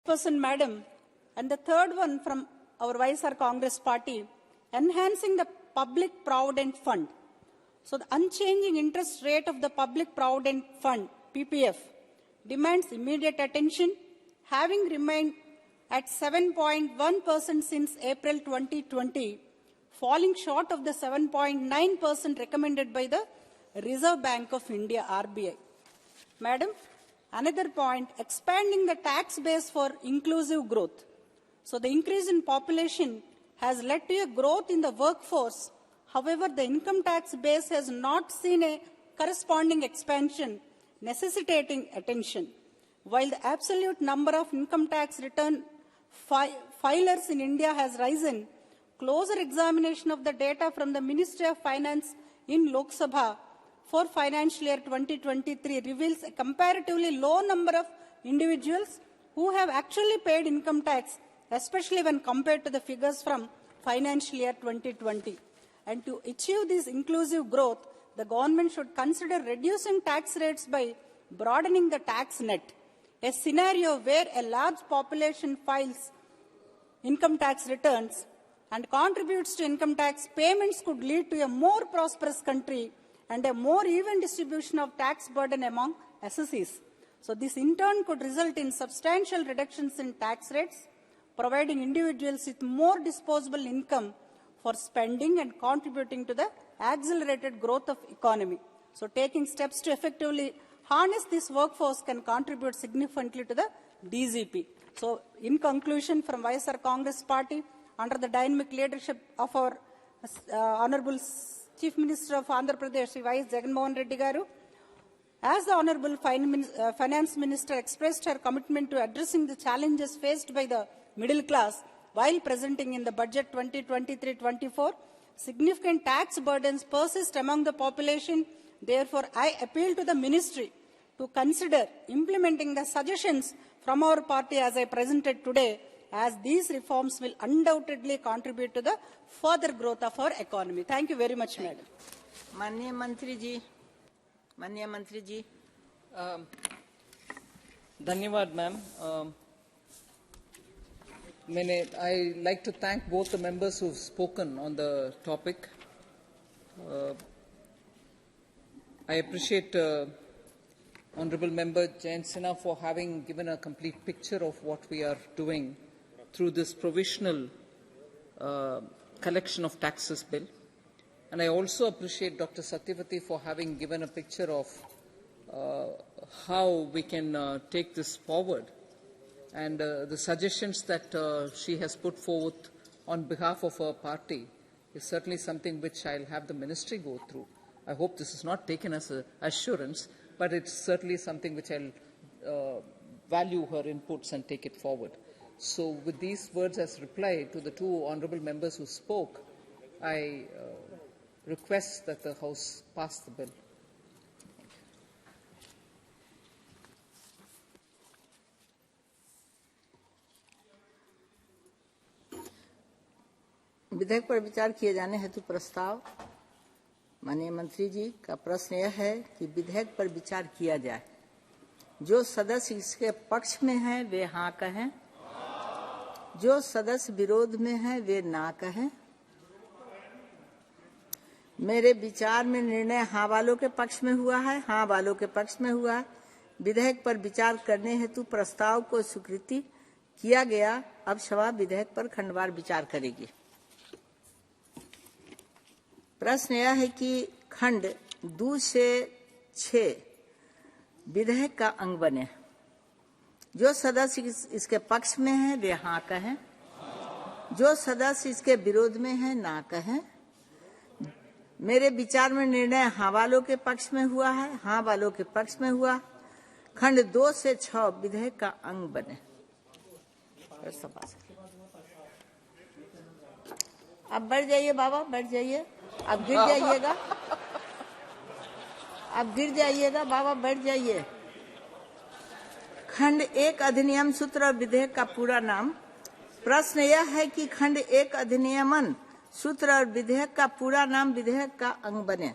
6%, madam. And the third one from our Vihar Congress party, enhancing the public provident fund. So the unchanging interest rate of the public provident fund, PPF, demands immediate attention, having remained at 7.1% since April 2020, falling short of the 7.9% recommended by the Reserve Bank of India, RBI. Madam, another point, expanding the tax base for inclusive growth. So the increase in population has led to a growth in the workforce. However, the income tax base has not seen a corresponding expansion, necessitating attention. While the absolute number of income tax return filers in India has risen, closer examination of the data from the Ministry of Finance in Lok Sabha for financial year 2023 reveals a comparatively low number of individuals who have actually paid income tax, especially when compared to the figures from financial year 2020. And to achieve this inclusive growth, the government should consider reducing tax rates by broadening the tax net. A scenario where a large population files income tax returns and contributes to income tax payments could lead to a more prosperous country and a more even distribution of tax burden among assessees. So this in turn could result in substantial reductions in tax rates, providing individuals with more disposable income for spending and contributing to the accelerated growth of economy. So taking steps to effectively harness this workforce can contribute significantly to the DGP. So in conclusion, from Vihar Congress Party, under the dynamic leadership of our Honorable Chief Minister of Andhra Pradesh, Shri Y. Jagannath Reddy Garu, as the Honorable Finance Minister expressed her commitment to addressing the challenges faced by the middle class while presenting in the budget 2023-24, significant tax burdens persist among the population. Therefore, I appeal to the Ministry to consider implementing the suggestions from our party as I presented today, as these reforms will undoubtedly contribute to the further growth of our economy. Thank you very much, Madam. माननीय मंत्री जी धन्यवाद ma'am. I like to thank both the members who've spoken on the topic. I appreciate Honorable Member Jayant Sinha for having given a complete picture of what we are doing through this provisional collection of taxes bill. And I also appreciate Dr. Satyavati for having given a picture of how we can take this forward. And the suggestions that she has put forth on behalf of her party is certainly something which I'll have the ministry go through. I hope this is not taken as an assurance, but it's certainly something which I'll value her inputs and take it forward. So with these words as reply to the two honourable members who spoke, I request that the House pass the bill. विधेयक पर विचार किए जाने हेतु प्रस्ताव. माननीय मंत्री जी का प्रश्न यह है कि विधेयक पर विचार किया जाए. जो सदस्य इसके पक्ष में हैं वे हाँ कहें, जो सदस्य विरोध में हैं वे ना कहें. मेरे विचार में निर्णय हाँ वालों के पक्ष में हुआ है, हाँ वालों के पक्ष में हुआ है. विधेयक पर विचार करने हेतु प्रस्ताव को स्वीकृति किया गया. अब सभा विधेयक पर खंडवार विचार करेगी. प्रश्न यह है कि खंड 2 से 6 विधेयक का अंग बने. जो सदस्य इसके पक्ष में हैं वे हाँ कहें, जो सदस्य इसके विरोध में हैं ना कहें. मेरे विचार में निर्णय हाँ वालों के पक्ष में हुआ है, हाँ वालों के पक्ष में हुआ. खंड 2 से 6 विधेयक का अंग बने. अब बढ़ जाइए बाबा, बढ़ जाइए. अब गिर जाइएगा, अब गिर जाइएगा बाबा, बढ़ जाइए. खंड 1 अधिनियम सूत्र और विधेयक का पूरा नाम. प्रश्न यह है कि खंड 1 अधिनियमन सूत्र और विधेयक का पूरा नाम विधेयक का अंग बने.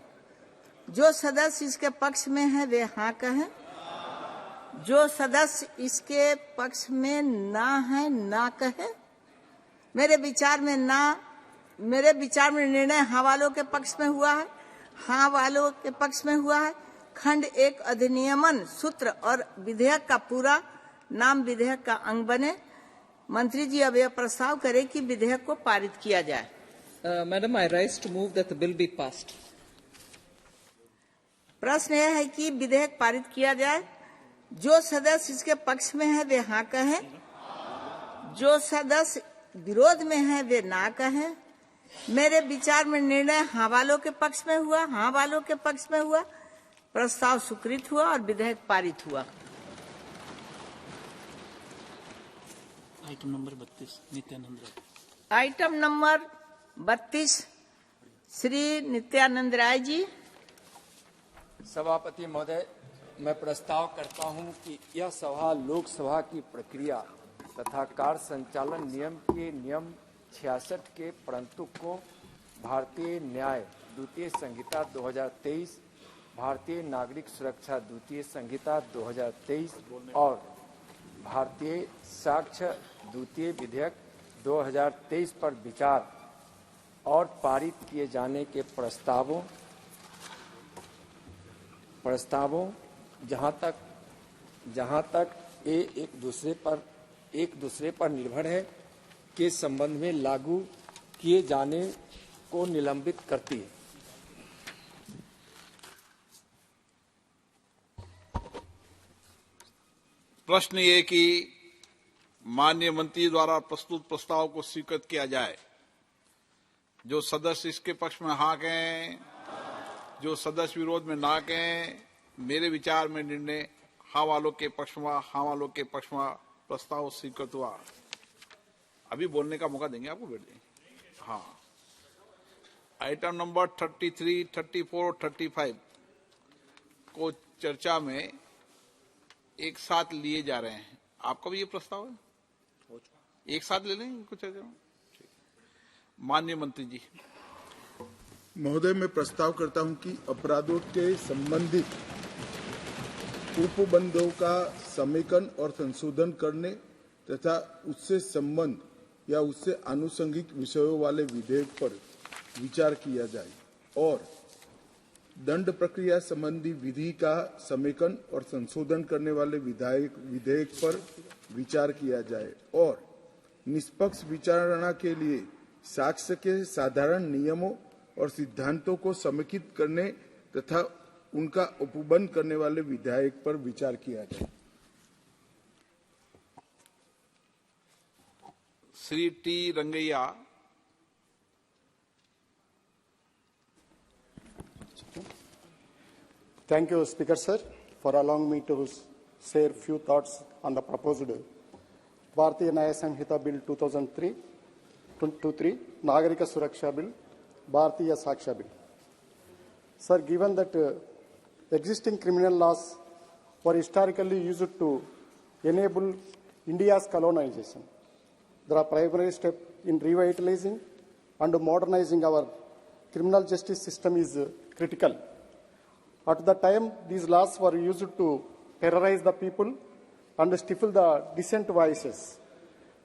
जो सदस्य इसके पक्ष में हैं वे हाँ कहें, जो सदस्य इसके पक्ष में ना है ना कहे। मेरे विचार में निर्णय हाँ वालों के पक्ष में हुआ है, हाँ वालों के पक्ष में हुआ है। खंड 1 अधिनियमन सूत्र और विधेयक का पूरा नाम विधेयक का अंग बने। मंत्री जी अब यह प्रस्ताव करें कि विधेयक को पारित किया जाए। Madam, I rise to move that the bill be passed. प्रश्न यह है कि विधेयक पारित किया जाए। जो सदस्य इसके पक्ष में है वे हाँ कहें, जो सदस्य विरोध में है वे ना कहें। मेरे विचार में निर्णय हाँ वालों के पक्ष में हुआ, हाँ वालों के पक्ष में हुआ। प्रस्ताव स्वीकृत हुआ और विधेयक पारित हुआ। Item number 32 Nityanand Rai. Item number 32 Shri Nityanand Rai ji. सभापति महोदय, मैं प्रस्ताव करता हूं कि यह सभा लोकसभा की प्रक्रिया तथा कार्य संचालन नियम के नियम 66 के परंतु को भारतीय न्याय द्वितीय संहिता 2023, भारतीय नागरिक सुरक्षा द्वितीय संहिता 2023 और भारतीय साक्ष्य द्वितीय विधेयक 2023 पर विचार और पारित किए जाने के प्रस्तावों जहां तक ये एक दूसरे पर निर्भर है के संबंध में लागू किए जाने को निलंबित करती है। प्रश्न ये कि माननीय मंत्री द्वारा प्रस्तुत प्रस्ताव को स्वीकृत किया जाए। जो सदस्य इसके पक्ष में हाँ कहें, जो सदस्य विरोध में ना कहें। मेरे विचार में निर्णय हाँ वालों के पक्ष में, हाँ वालों के पक्ष में प्रस्ताव स्वीकृत हुआ। अभी बोलने का मौका देंगे आपको, बैठ जाइए। हाँ, आइटम नंबर 33, 34, 35 को चर्चा में एक साथ लिए जा रहे हैं। आपका भी ये प्रस्ताव है? एक साथ ले लेंगे कुछ चर्चा में। माननीय मंत्री जी। महोदय, मैं प्रस्ताव करता हूं कि अपराधों के संबंधित उपबंधों का समेकन और संशोधन करने तथा उससे संबंध या उससे आनुषंगिक विषयों वाले विधेयक पर विचार किया जाए और दंड प्रक्रिया संबंधी विधि का समेकन और संशोधन करने वाले विधेयक पर विचार किया जाए और निष्पक्ष विचारणा के लिए साक्ष्य के साधारण नियमों और सिद्धांतों को समेकित करने तथा उनका उपबंध करने वाले विधेयक पर विचार किया जाए। Shri T Rangaiah. Thank you, Speaker Sir, for allowing me to share few thoughts on the proposed Bharatiya Nyaya Samhita Bill 2003, Nagarika Suraksha Bill, Bharatiya Saksha Bill. Sir, given that existing criminal laws were historically used to enable India's colonization, there are primary steps in revitalizing and modernizing our criminal justice system is critical. At the time, these laws were used to terrorize the people and stifle the dissent voices,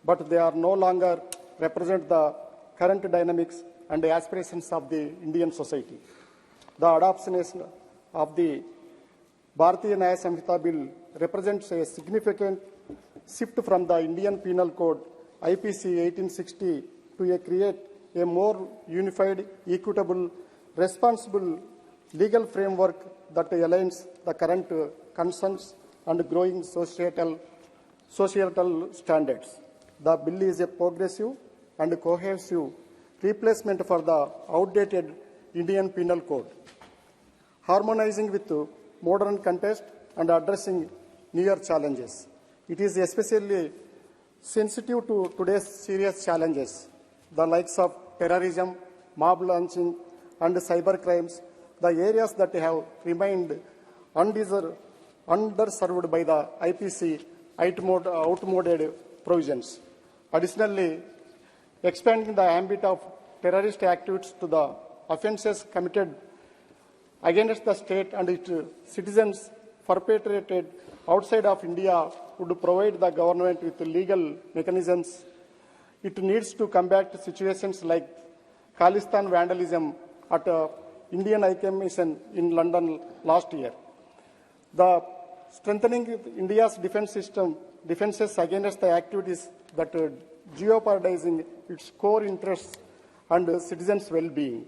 but they are no longer represent the current dynamics and aspirations of the Indian society. The adoption of the Bharatiya Nyaya Samhita Bill represents a significant shift from the Indian Penal Code IPC 1860 to create a more unified, equitable, responsible legal framework that aligns the current concerns and growing societal standards. The bill is a progressive and cohesive replacement for the outdated Indian Penal Code, harmonizing with modern context and addressing newer challenges. It is especially sensitive to today's serious challenges, the likes of terrorism, mob lynching, and cyber crimes, the areas that have remained underserved by the IPC outmoded provisions. Additionally, expanding the ambit of terrorist activities to the offences committed against the state and its citizens perpetrated outside of India would provide the government with legal mechanisms. It needs to combat situations like Khalistan vandalism at Indian High Commission in London last year. The strengthening India's defense system, defenses against the activities that jeopardizing its core interests and citizens' well-being,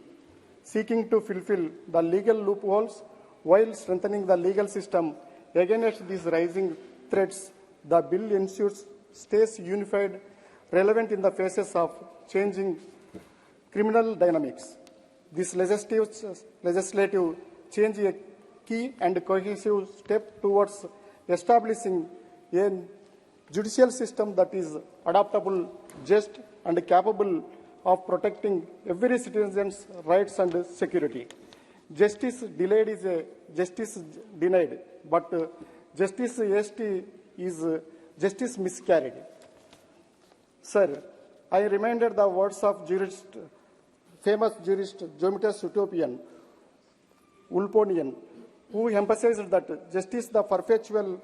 seeking to fulfill the legal loopholes while strengthening the legal system against these rising threats. The bill ensures stays unified, relevant in the faces of changing criminal dynamics. This legislative change is a key and cohesive step towards establishing a judicial system that is adaptable, just, and capable of protecting every citizen's rights and security. Justice delayed is a justice denied, but justice is justice miscarried. Sir, I reminded the words of famous jurist Jomitas Utopian, Ulponian, who emphasized that justice, the perpetual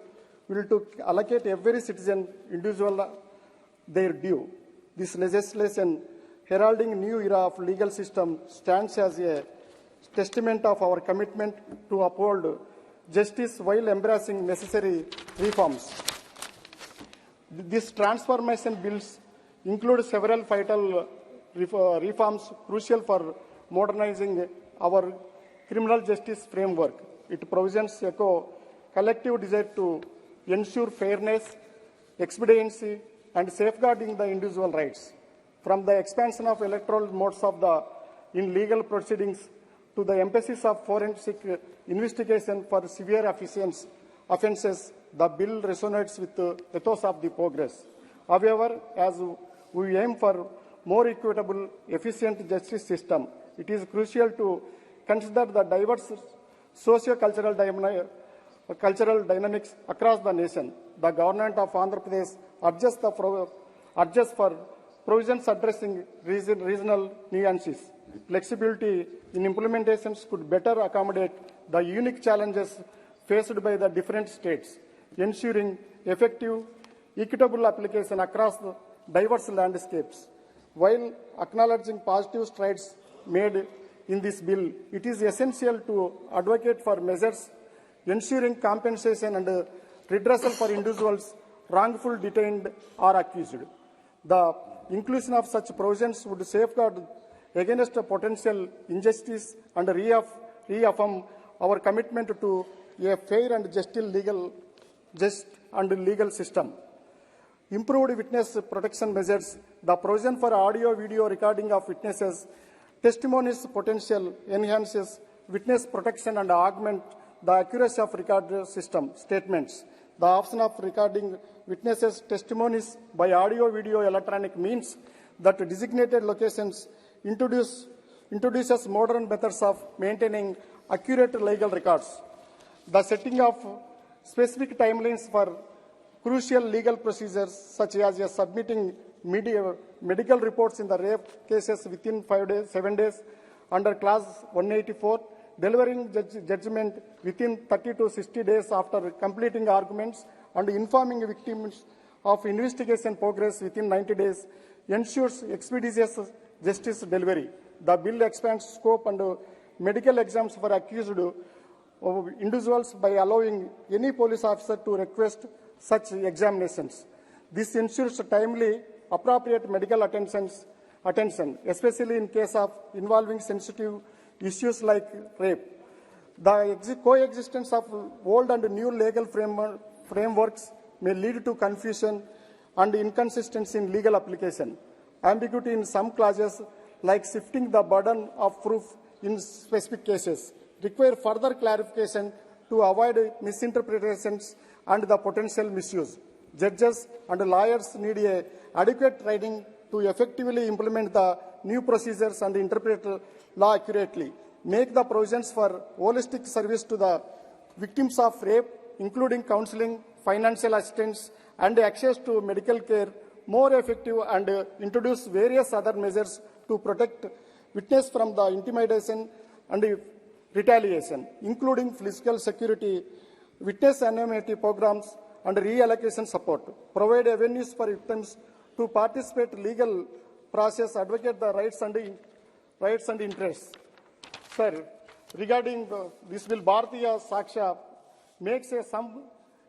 will to allocate every citizen individual their due. This legislation heralding new era of legal system stands as a testament of our commitment to uphold justice while embracing necessary reforms. This transformation bills include several vital reforms crucial for modernizing our criminal justice framework. It provisions echo collective desire to ensure fairness, expediency, and safeguarding the individual rights. From the expansion of electoral modes in legal proceedings to the emphasis of forensic investigation for severe offences, the bill resonates with the ethos of the progress. However, as we aim for more equitable, efficient justice system, it is crucial to consider the diverse socio-cultural dynamics across the nation. The government of Andhra Pradesh adjusts for provisions addressing regional nuances. Flexibility in implementations could better accommodate the unique challenges faced by the different states, ensuring effective, equitable application across the diverse landscapes. While acknowledging positive strides made in this bill, it is essential to advocate for measures ensuring compensation and redressal for individuals wrongfully detained or accused. The inclusion of such provisions would safeguard against potential injustice and reaffirm our commitment to a fair and just legal system. Improved witness protection measures, the provision for audio-video recording of witnesses, testimonies potential enhances witness protection and augment the accuracy of recorded system statements. The option of recording witnesses' testimonies by audio-video electronic means that designated locations introduces modern methods of maintaining accurate legal records. The setting of specific timelines for crucial legal procedures, such as submitting medical reports in the rape cases within 7 days under Clause 184, delivering judgment within 30 to 60 days after completing arguments, and informing victims of investigation progress within 90 days, ensures expeditious justice delivery. The bill expands scope and medical exams for accused individuals by allowing any police officer to request such examinations. This ensures timely, appropriate medical attention, especially in case of involving sensitive issues like rape. The coexistence of old and new legal frameworks may lead to confusion and inconsistency in legal application. Ambiguity in some clauses, like shifting the burden of proof in specific cases, require further clarification to avoid misinterpretations and the potential misuse. Judges and lawyers need adequate training to effectively implement the new procedures and interpret law accurately. Make the provisions for holistic service to the victims of rape, including counseling, financial assistance, and access to medical care, more effective, and introduce various other measures to protect witness from the intimidation and retaliation, including physical security witness anonymity programs, and reallocation support, provide avenues for victims to participate in legal process, advocate the rights and interests. Sir, regarding this bill, Bharatiya Saksha makes some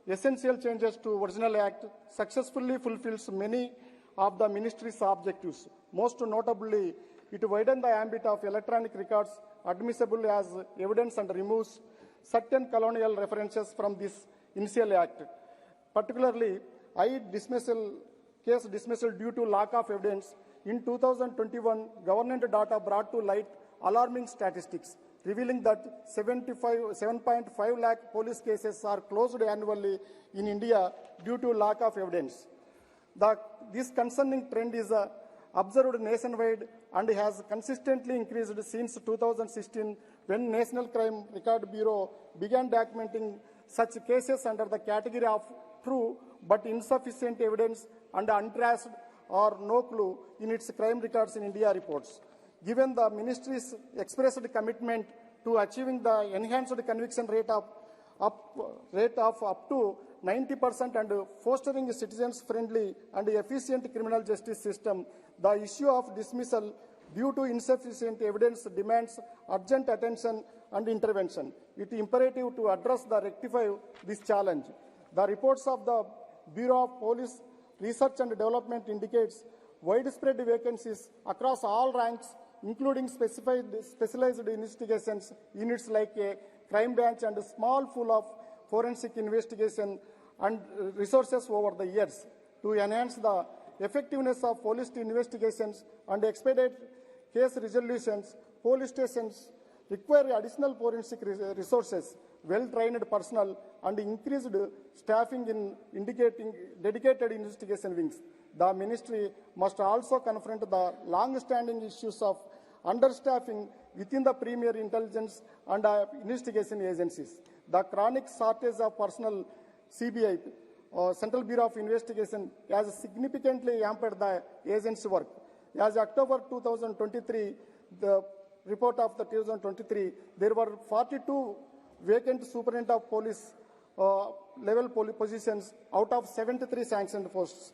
essential changes to original act, successfully fulfills many of the ministry's objectives. Most notably, it widens the ambit of electronic records admissible as evidence and removes certain colonial references from this initial act. Particularly, case dismissal due to lack of evidence. In 2021, government data brought to light alarming statistics, revealing that 7.5 lakh police cases are closed annually in India due to lack of evidence. This concerning trend is observed nationwide and has consistently increased since 2016, when National Crime Record Bureau began documenting such cases under the category of true but insufficient evidence and untraced or no clue in its crime records in India reports. Given the ministry's expressed commitment to achieving the enhanced conviction rate of up to 90% and fostering a citizens-friendly and efficient criminal justice system, the issue of dismissal due to insufficient evidence demands urgent attention and intervention. It is imperative to rectify this challenge. The reports of the Bureau of Police Research and Development indicates widespread vacancies across all ranks, including specialized investigations units like a crime branch and a small pool of forensic investigation and resources over the years. To enhance the effectiveness of police investigations and expedite case resolutions, police stations require additional forensic resources, well-trained personnel, and increased staffing in dedicated investigation wings. The ministry must also confront the long-standing issues of understaffing within the premier intelligence and investigation agencies. The chronic shortage of personnel, CBI, Central Bureau of Investigation, has significantly hampered the agency work. As October 2023, the report of the 2023, there were 42 vacant superintendent of police level positions out of 73 sanctioned posts,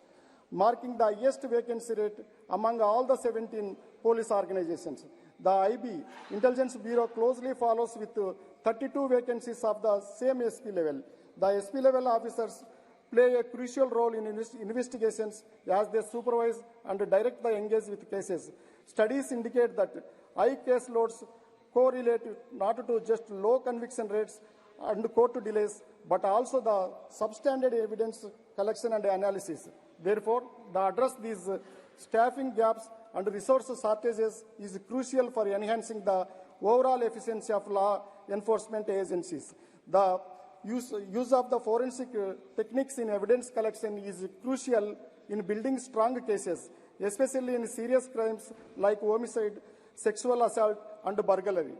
marking the highest vacancy rate among all the 17 police organizations. The IB, Intelligence Bureau, closely follows with 32 vacancies of the same SP level. The SP level officers play a crucial role in investigations as they supervise and direct the engage with cases. Studies indicate that high case loads correlate not to just low conviction rates and court delays, but also the substandard evidence collection and analysis. Therefore, to address these staffing gaps and resource shortages is crucial for enhancing the overall efficiency of law enforcement agencies. The use of the forensic techniques in evidence collection is crucial in building strong cases, especially in serious crimes like homicide, sexual assault, and burglary.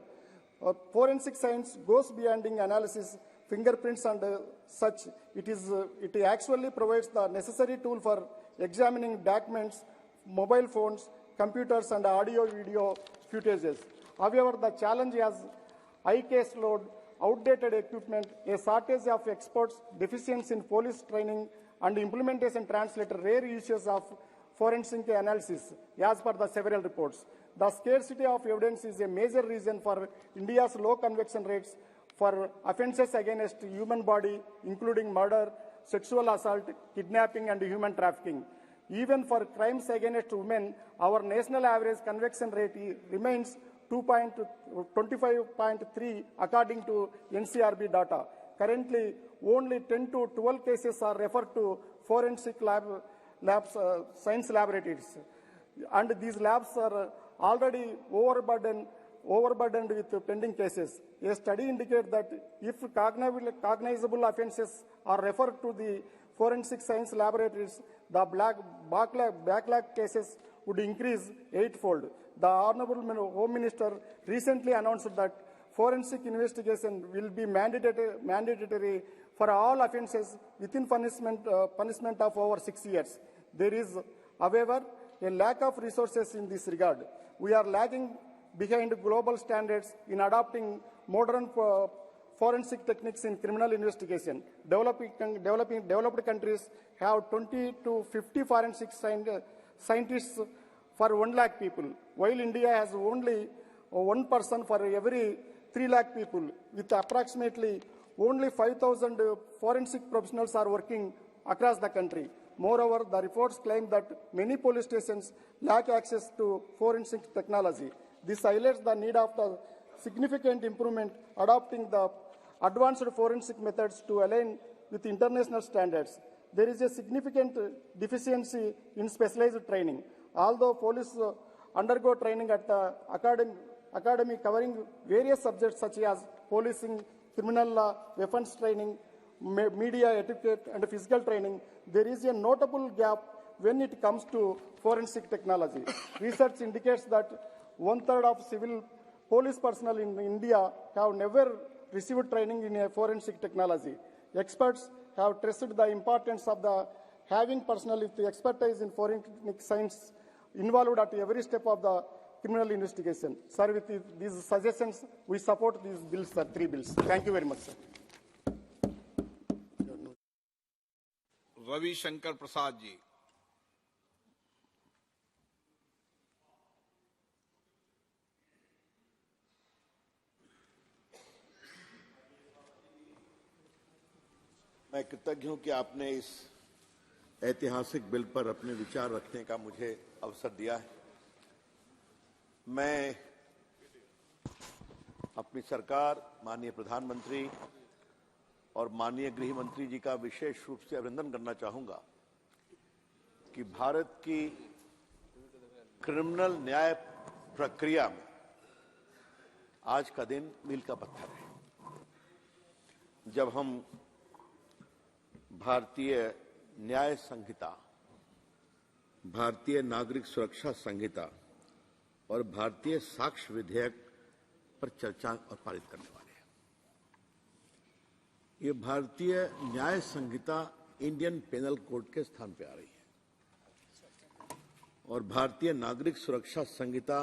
Forensic science goes beyond analysis, fingerprints, and such. It actually provides the necessary tool for examining documents, mobile phones, computers, and audio-video footages. However, the challenge is high case load, outdated equipment, a shortage of experts, deficiency in police training, and implementation translate rare issues of forensic analysis, as per the several reports. The scarcity of evidence is a major reason for India's low conviction rates for offences against human body, including murder, sexual assault, kidnapping, and human trafficking. Even for crimes against women, our national average conviction rate remains 25.3 according to NCRB data. Currently, only 10 to 12 cases are referred to forensic labs, science laboratories, and these labs are already overburdened with pending cases. A study indicates that if cognizable offences are referred to the forensic science laboratories, the backlog cases would increase eightfold. The Honorable Home Minister recently announced that forensic investigation will be mandatory for all offences within punishment of over 6 years. There is, however, a lack of resources in this regard. We are lagging behind global standards in adopting modern forensic techniques in criminal investigation. Developed countries have 20 to 50 forensic scientists for 1 lakh people, while India has only one person for every 3 lakh people, with approximately only 5,000 forensic professionals are working across the country. Moreover, the reports claim that many police stations lack access to forensic technology. This highlights the need of the significant improvement adopting the advanced forensic methods to align with international standards. There is a significant deficiency in specialized training. Although police undergo training at the academy covering various subjects such as policing, criminal law, weapons training, media etiquette, and physical training, there is a notable gap when it comes to forensic technology. Research indicates that 1/3 of civil police personnel in India have never received training in a forensic technology. Experts have stressed the importance of having personnel with expertise in forensic science involved at every step of the criminal investigation. Sir, with these suggestions, we support these bills, sir, 3 bills. Thank you very much, sir. Ravi Shankar Prasad ji. मैं कृतज्ञ हूं कि आपने इस ऐतिहासिक bill पर अपने विचार रखने का मुझे अवसर दिया है। मैं अपनी सरकार, माननीय प्रधानमंत्री और माननीय गृह मंत्री जी का विशेष रूप से अभिनंदन करना चाहूंगा कि भारत की क्रिमिनल न्याय प्रक्रिया में आज का दिन मील का पत्थर है। जब हम भारतीय न्याय संहिता, भारतीय नागरिक सुरक्षा संहिता और भारतीय साक्ष्य विधेयक पर चर्चा और पारित करने वाले हैं। ये भारतीय न्याय संहिता इंडियन पेनल कोड के स्थान पर आ रही है और भारतीय नागरिक सुरक्षा संहिता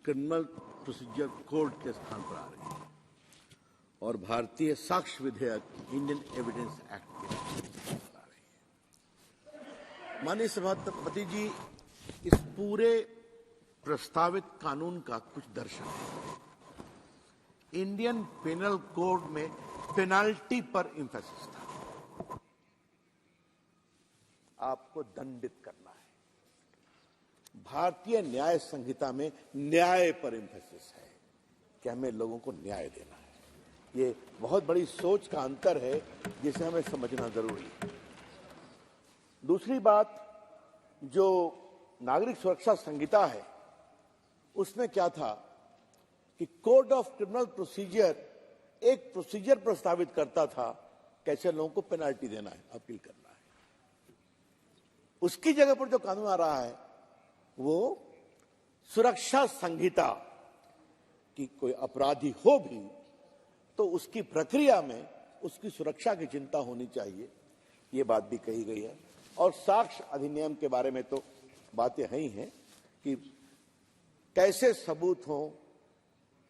क्रिमिनल प्रोसीजर कोड के स्थान पर आ रही है और भारतीय साक्ष्य विधेयक इंडियन एविडेंस एक्ट के स्थान पर आ रही है। माननीय सभापति जी, इस पूरे प्रस्तावित कानून का कुछ दर्शन है। इंडियन पेनल कोड में पेनाल्टी पर एम्फेसिस था, आपको दंडित करना है। भारतीय न्याय संहिता में न्याय पर एम्फेसिस है कि हमें लोगों को न्याय देना है। ये बहुत बड़ी सोच का अंतर है जिसे हमें समझना जरूरी है। दूसरी बात, जो नागरिक सुरक्षा संहिता है उसमें क्या था कि कोड ऑफ क्रिमिनल प्रोसीजर एक प्रोसीजर प्रस्तावित करता था कैसे लोगों को पेनाल्टी देना है, अपील करना है। उसकी जगह पर जो कानून आ रहा है वो सुरक्षा संहिता कि कोई अपराधी हो भी तो उसकी प्रक्रिया में उसकी सुरक्षा की चिंता होनी चाहिए, ये बात भी कही गई है। और साक्ष्य अधिनियम के बारे में तो बातें हैं ही हैं कि कैसे सबूत हो,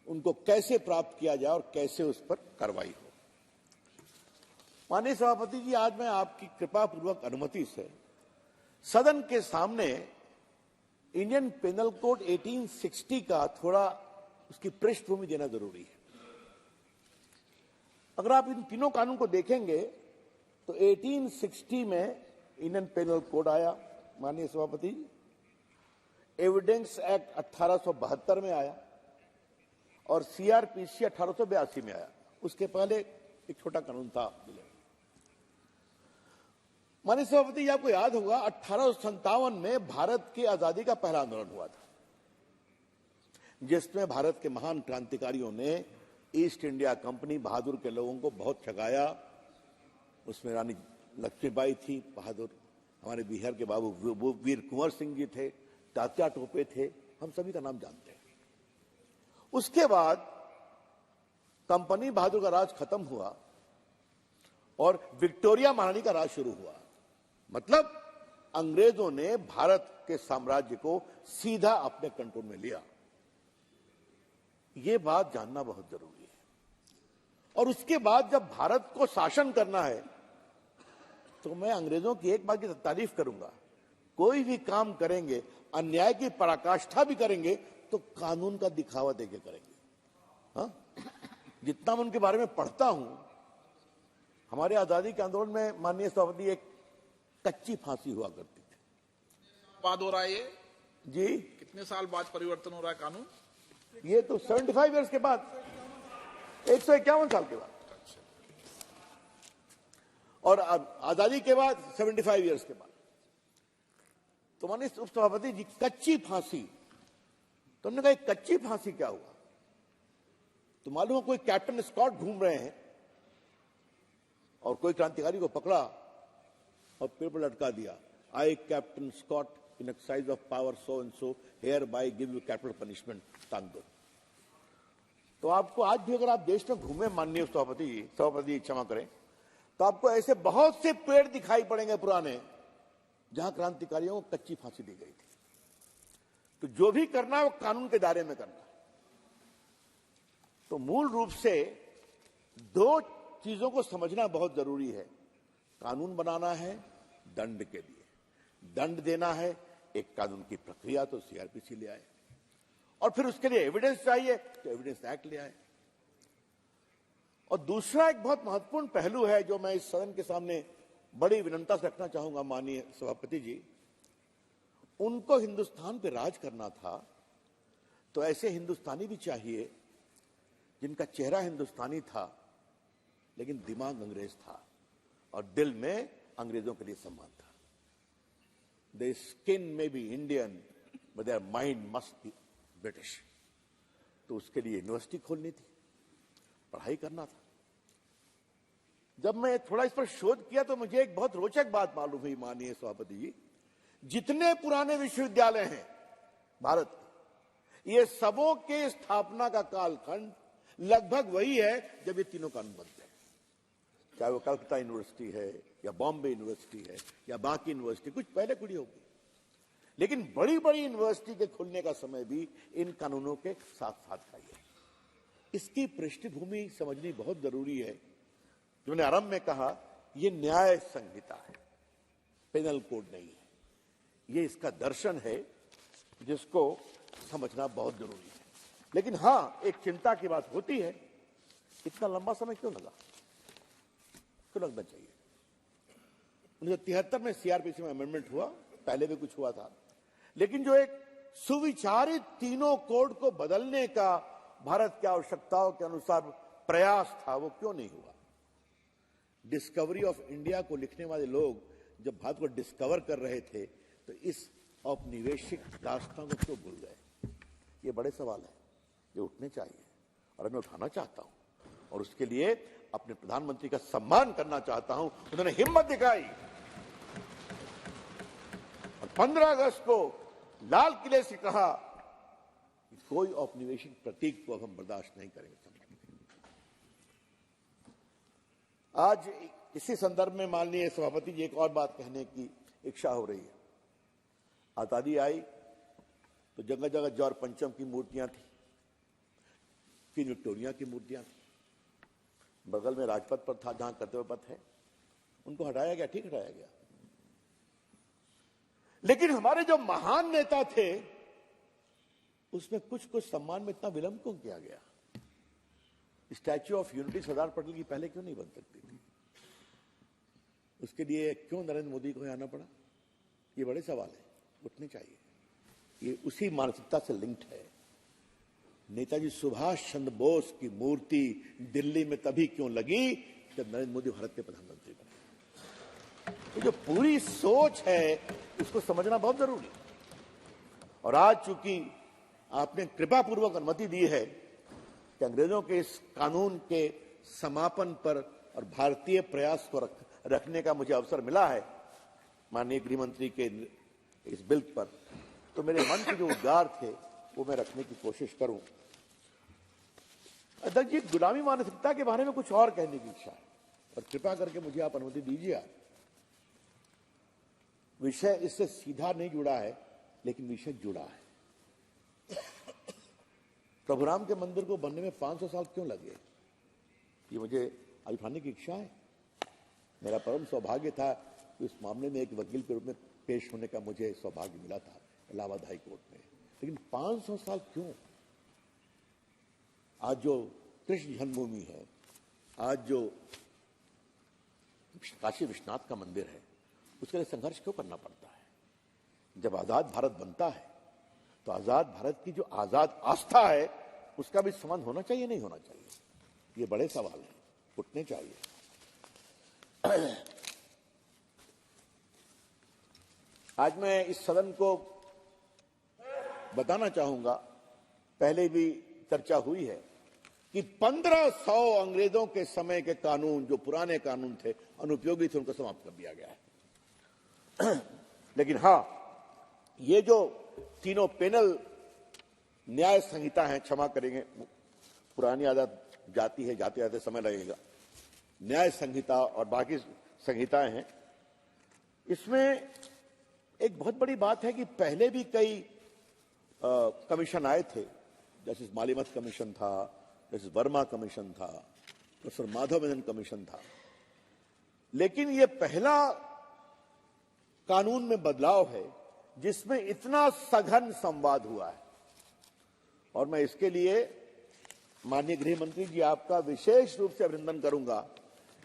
उनको कैसे प्राप्त किया जाए और कैसे उस पर कार्रवाई हो। माननीय सभापति जी, आज मैं आपकी कृपा पूर्वक अनुमति से सदन के सामने इंडियन पेनल कोड 1860 का थोड़ा उसकी पृष्ठभूमि देना जरूरी है। अगर आप इन तीनों कानून को देखेंगे तो 1860 में इंडियन पेनल कोड आया, माननीय सभापति जी, एविडेंस एक्ट 1872 में आया और सीआरपीसी 1882 में आया। उसके पहले एक छोटा कानून था। माननीय सभापति जी, आपको याद होगा 1857 में भारत की आजादी का पहला आंदोलन हुआ था जिसमें भारत के महान क्रांतिकारियों ने ईस्ट इंडिया कंपनी बहादुर के लोगों को बहुत ठगाया। उसमें रानी लक्ष्मीबाई थी बहादुर, हमारे बिहार के बाबू वीर कुंवर सिंह जी थे, तात्या टोपे थे, हम सभी का नाम जानते हैं। उसके बाद कंपनी बहादुर का राज खत्म हुआ और विक्टोरिया महारानी का राज शुरू हुआ। मतलब अंग्रेजों ने भारत के साम्राज्य को सीधा अपने कंट्रोल में लिया। यह बात जानना बहुत जरूरी है। और उसके बाद जब भारत को शासन करना है तो मैं अंग्रेजों की एक बात की तारीफ करूंगा, कोई भी काम करेंगे, अन्याय की पराकाष्ठा भी करेंगे तो कानून का दिखावा देके करेंगे। हाँ? जितना मैं उनके बारे में पढ़ता हूं, हमारे आजादी के आंदोलन में माननीय सभापति एक कच्ची फांसी हुआ करती थी। बाद हो रहा है ये जी, कितने साल बाद परिवर्तन हो रहा है कानून? ये तो 75 इयर्स के बाद, 151 साल के बाद, और आजादी के बाद 75 इयर्स के बाद। तो माननीय उपसभापति जी, कच्ची फांसी, तो हमने कहा कच्ची फांसी क्या हुआ? तो मालूम है कोई कैप्टन स्कॉट घूम रहे हैं और कोई क्रांतिकारी को पकड़ा और पेड़ पर लटका दिया, I captain Scott in exercise of power so and so hereby give you capital punishment, टांग दो। तो आपको आज भी अगर आप देश में घूमे माननीय सभापति क्षमा करें, तो आपको ऐसे बहुत से पेड़ दिखाई पड़ेंगे पुराने जहां क्रांतिकारियों को कच्ची फांसी दी गई थी। तो जो भी करना है वो कानून के दायरे में करना है। तो मूल रूप से दो चीजों को समझना बहुत जरूरी है। कानून बनाना है दंड के लिए, दंड देना है एक कानून की प्रक्रिया, तो सीआरपीसी ले आए, और फिर उसके लिए एविडेंस चाहिए तो एविडेंस एक्ट ले आए। और दूसरा एक बहुत महत्वपूर्ण पहलू है जो मैं इस सदन के सामने बड़ी विनम्रता से रखना चाहूंगा माननीय सभापति जी, उनको हिंदुस्तान पे राज करना था तो ऐसे हिंदुस्तानी भी चाहिए जिनका चेहरा हिंदुस्तानी था लेकिन दिमाग अंग्रेज था और दिल में अंग्रेजों के लिए सम्मान था। Their skin may be Indian, but their mind must be British. तो उसके लिए यूनिवर्सिटी खोलनी थी, पढ़ाई करना था। जब मैं थोड़ा इस पर शोध किया तो मुझे एक बहुत रोचक बात मालूम हुई माननीय सभापति जी, जितने पुराने विश्वविद्यालय हैं भारत के, ये सबों के स्थापना का कालखंड लगभग वही है जब ये तीनों कानून बनते हैं। चाहे वो कलकत्ता यूनिवर्सिटी है या बॉम्बे यूनिवर्सिटी है या बाकी यूनिवर्सिटी, कुछ पहले खुली होगी, लेकिन बड़ी बड़ी यूनिवर्सिटी के खुलने का समय भी इन कानूनों के साथ साथ का ही है। इसकी पृष्ठभूमि समझनी बहुत जरूरी है। जो मैंने आरंभ में कहा, ये न्याय संहिता है, पेनल कोड नहीं है। ये इसका दर्शन है जिसको समझना बहुत जरूरी है। लेकिन हां, एक चिंता की बात होती है, इतना लंबा समय क्यों लगा, क्यों लगना चाहिए? 1973 में सीआरपीसी में अमेंडमेंट हुआ, पहले भी कुछ हुआ था, लेकिन जो एक सुविचारित तीनों कोड को बदलने का भारत की आवश्यकताओं के अनुसार प्रयास था, वो क्यों नहीं हुआ? डिस्कवरी ऑफ इंडिया को लिखने वाले लोग जब भारत को डिस्कवर कर रहे थे तो इस औपनिवेशिक दास्तां को क्यों भूल गए? ये बड़े सवाल है, ये उठने चाहिए और मैं उठाना चाहता हूं, और उसके लिए अपने प्रधानमंत्री का सम्मान करना चाहता हूं। उन्होंने हिम्मत दिखाई और 15 अगस्त को लाल किले से कहा कि कोई औपनिवेशिक प्रतीक को अब हम बर्दाश्त नहीं करेंगे। आज इसी संदर्भ में माननीय सभापति जी, एक और बात कहने की इच्छा हो रही है। आजादी आई तो जगह जगह जौहर पंचम की मूर्तियां थी, क्वीन विक्टोरिया की मूर्तियां थी, बगल में राजपथ पर था जहां कर्तव्य पथ है, उनको हटाया गया, ठीक हटाया गया। लेकिन हमारे जो महान नेता थे उसमें कुछ कुछ सम्मान में इतना विलंब क्यों किया गया? Statue of unity Sardar Patel की पहले क्यों नहीं बन सकती थी? उसके लिए क्यों नरेंद्र मोदी को आना पड़ा? ये बड़े सवाल है, उठने चाहिए। ये उसी मानसिकता से लिंक्ड है। नेताजी सुभाष चंद्र बोस की मूर्ति दिल्ली में तभी क्यों लगी जब नरेंद्र मोदी भारत के प्रधानमंत्री बने? तो जो पूरी सोच है उसको समझना बहुत जरूरी है। और आज चूंकि आपने कृपा पूर्वक अनुमति दी है कि अंग्रेजों के इस कानून के समापन पर और भारतीय प्रयास को रखने का मुझे अवसर मिला है माननीय गृह मंत्री के इस बिल पर, तो मेरे मन के जो उद्गार थे वो मैं रखने की कोशिश करूं। अध्यक्ष जी, गुलामी मानसिकता के बारे में कुछ और कहने की इच्छा है और कृपा करके मुझे आप अनुमति दीजिए। विषय इससे सीधा नहीं जुड़ा है लेकिन विषय जुड़ा है। प्रभुराम के मंदिर को बनने में 500 साल क्यों लगे? ये मुझे आज उठाने की इच्छा है। मेरा परम सौभाग्य था कि इस मामले में एक वकील के रूप में पेश होने का मुझे सौभाग्य मिला था इलाहाबाद हाई कोर्ट में। लेकिन 500 साल क्यों? आज जो कृष्ण जन्मभूमि है, आज जो काशी विश्वनाथ का मंदिर है, उसके लिए संघर्ष क्यों करना पड़ता है? जब आजाद भारत बनता है तो आजाद भारत की जो आजाद आस्था है उसका भी संबंध होना चाहिए, नहीं होना चाहिए? ये बड़े सवाल हैं, उठने चाहिए। आज मैं इस सदन को बताना चाहूंगा, पहले भी चर्चा हुई है कि 1500 अंग्रेजों के समय के कानून, जो पुराने कानून थे, अनुपयोगी थे, उनको समाप्त कर दिया गया है। लेकिन हां, ये जो तीनों पेनल न्याय संहिता है, क्षमा करेंगे पुरानी आदत जाती है, जाते जाते समय लगेगा, न्याय संहिता और बाकी संहिताएं हैं, इसमें एक बहुत बड़ी बात है कि पहले भी कई कमीशन आए थे, जैसे मालीमत कमीशन था, जैसे वर्मा कमीशन था, प्रोफेसर माधव मेनन कमीशन था, लेकिन ये पहला कानून में बदलाव है जिसमें इतना सघन संवाद हुआ है। और मैं इसके लिए माननीय गृह मंत्री जी आपका विशेष रूप से अभिनंदन करूंगा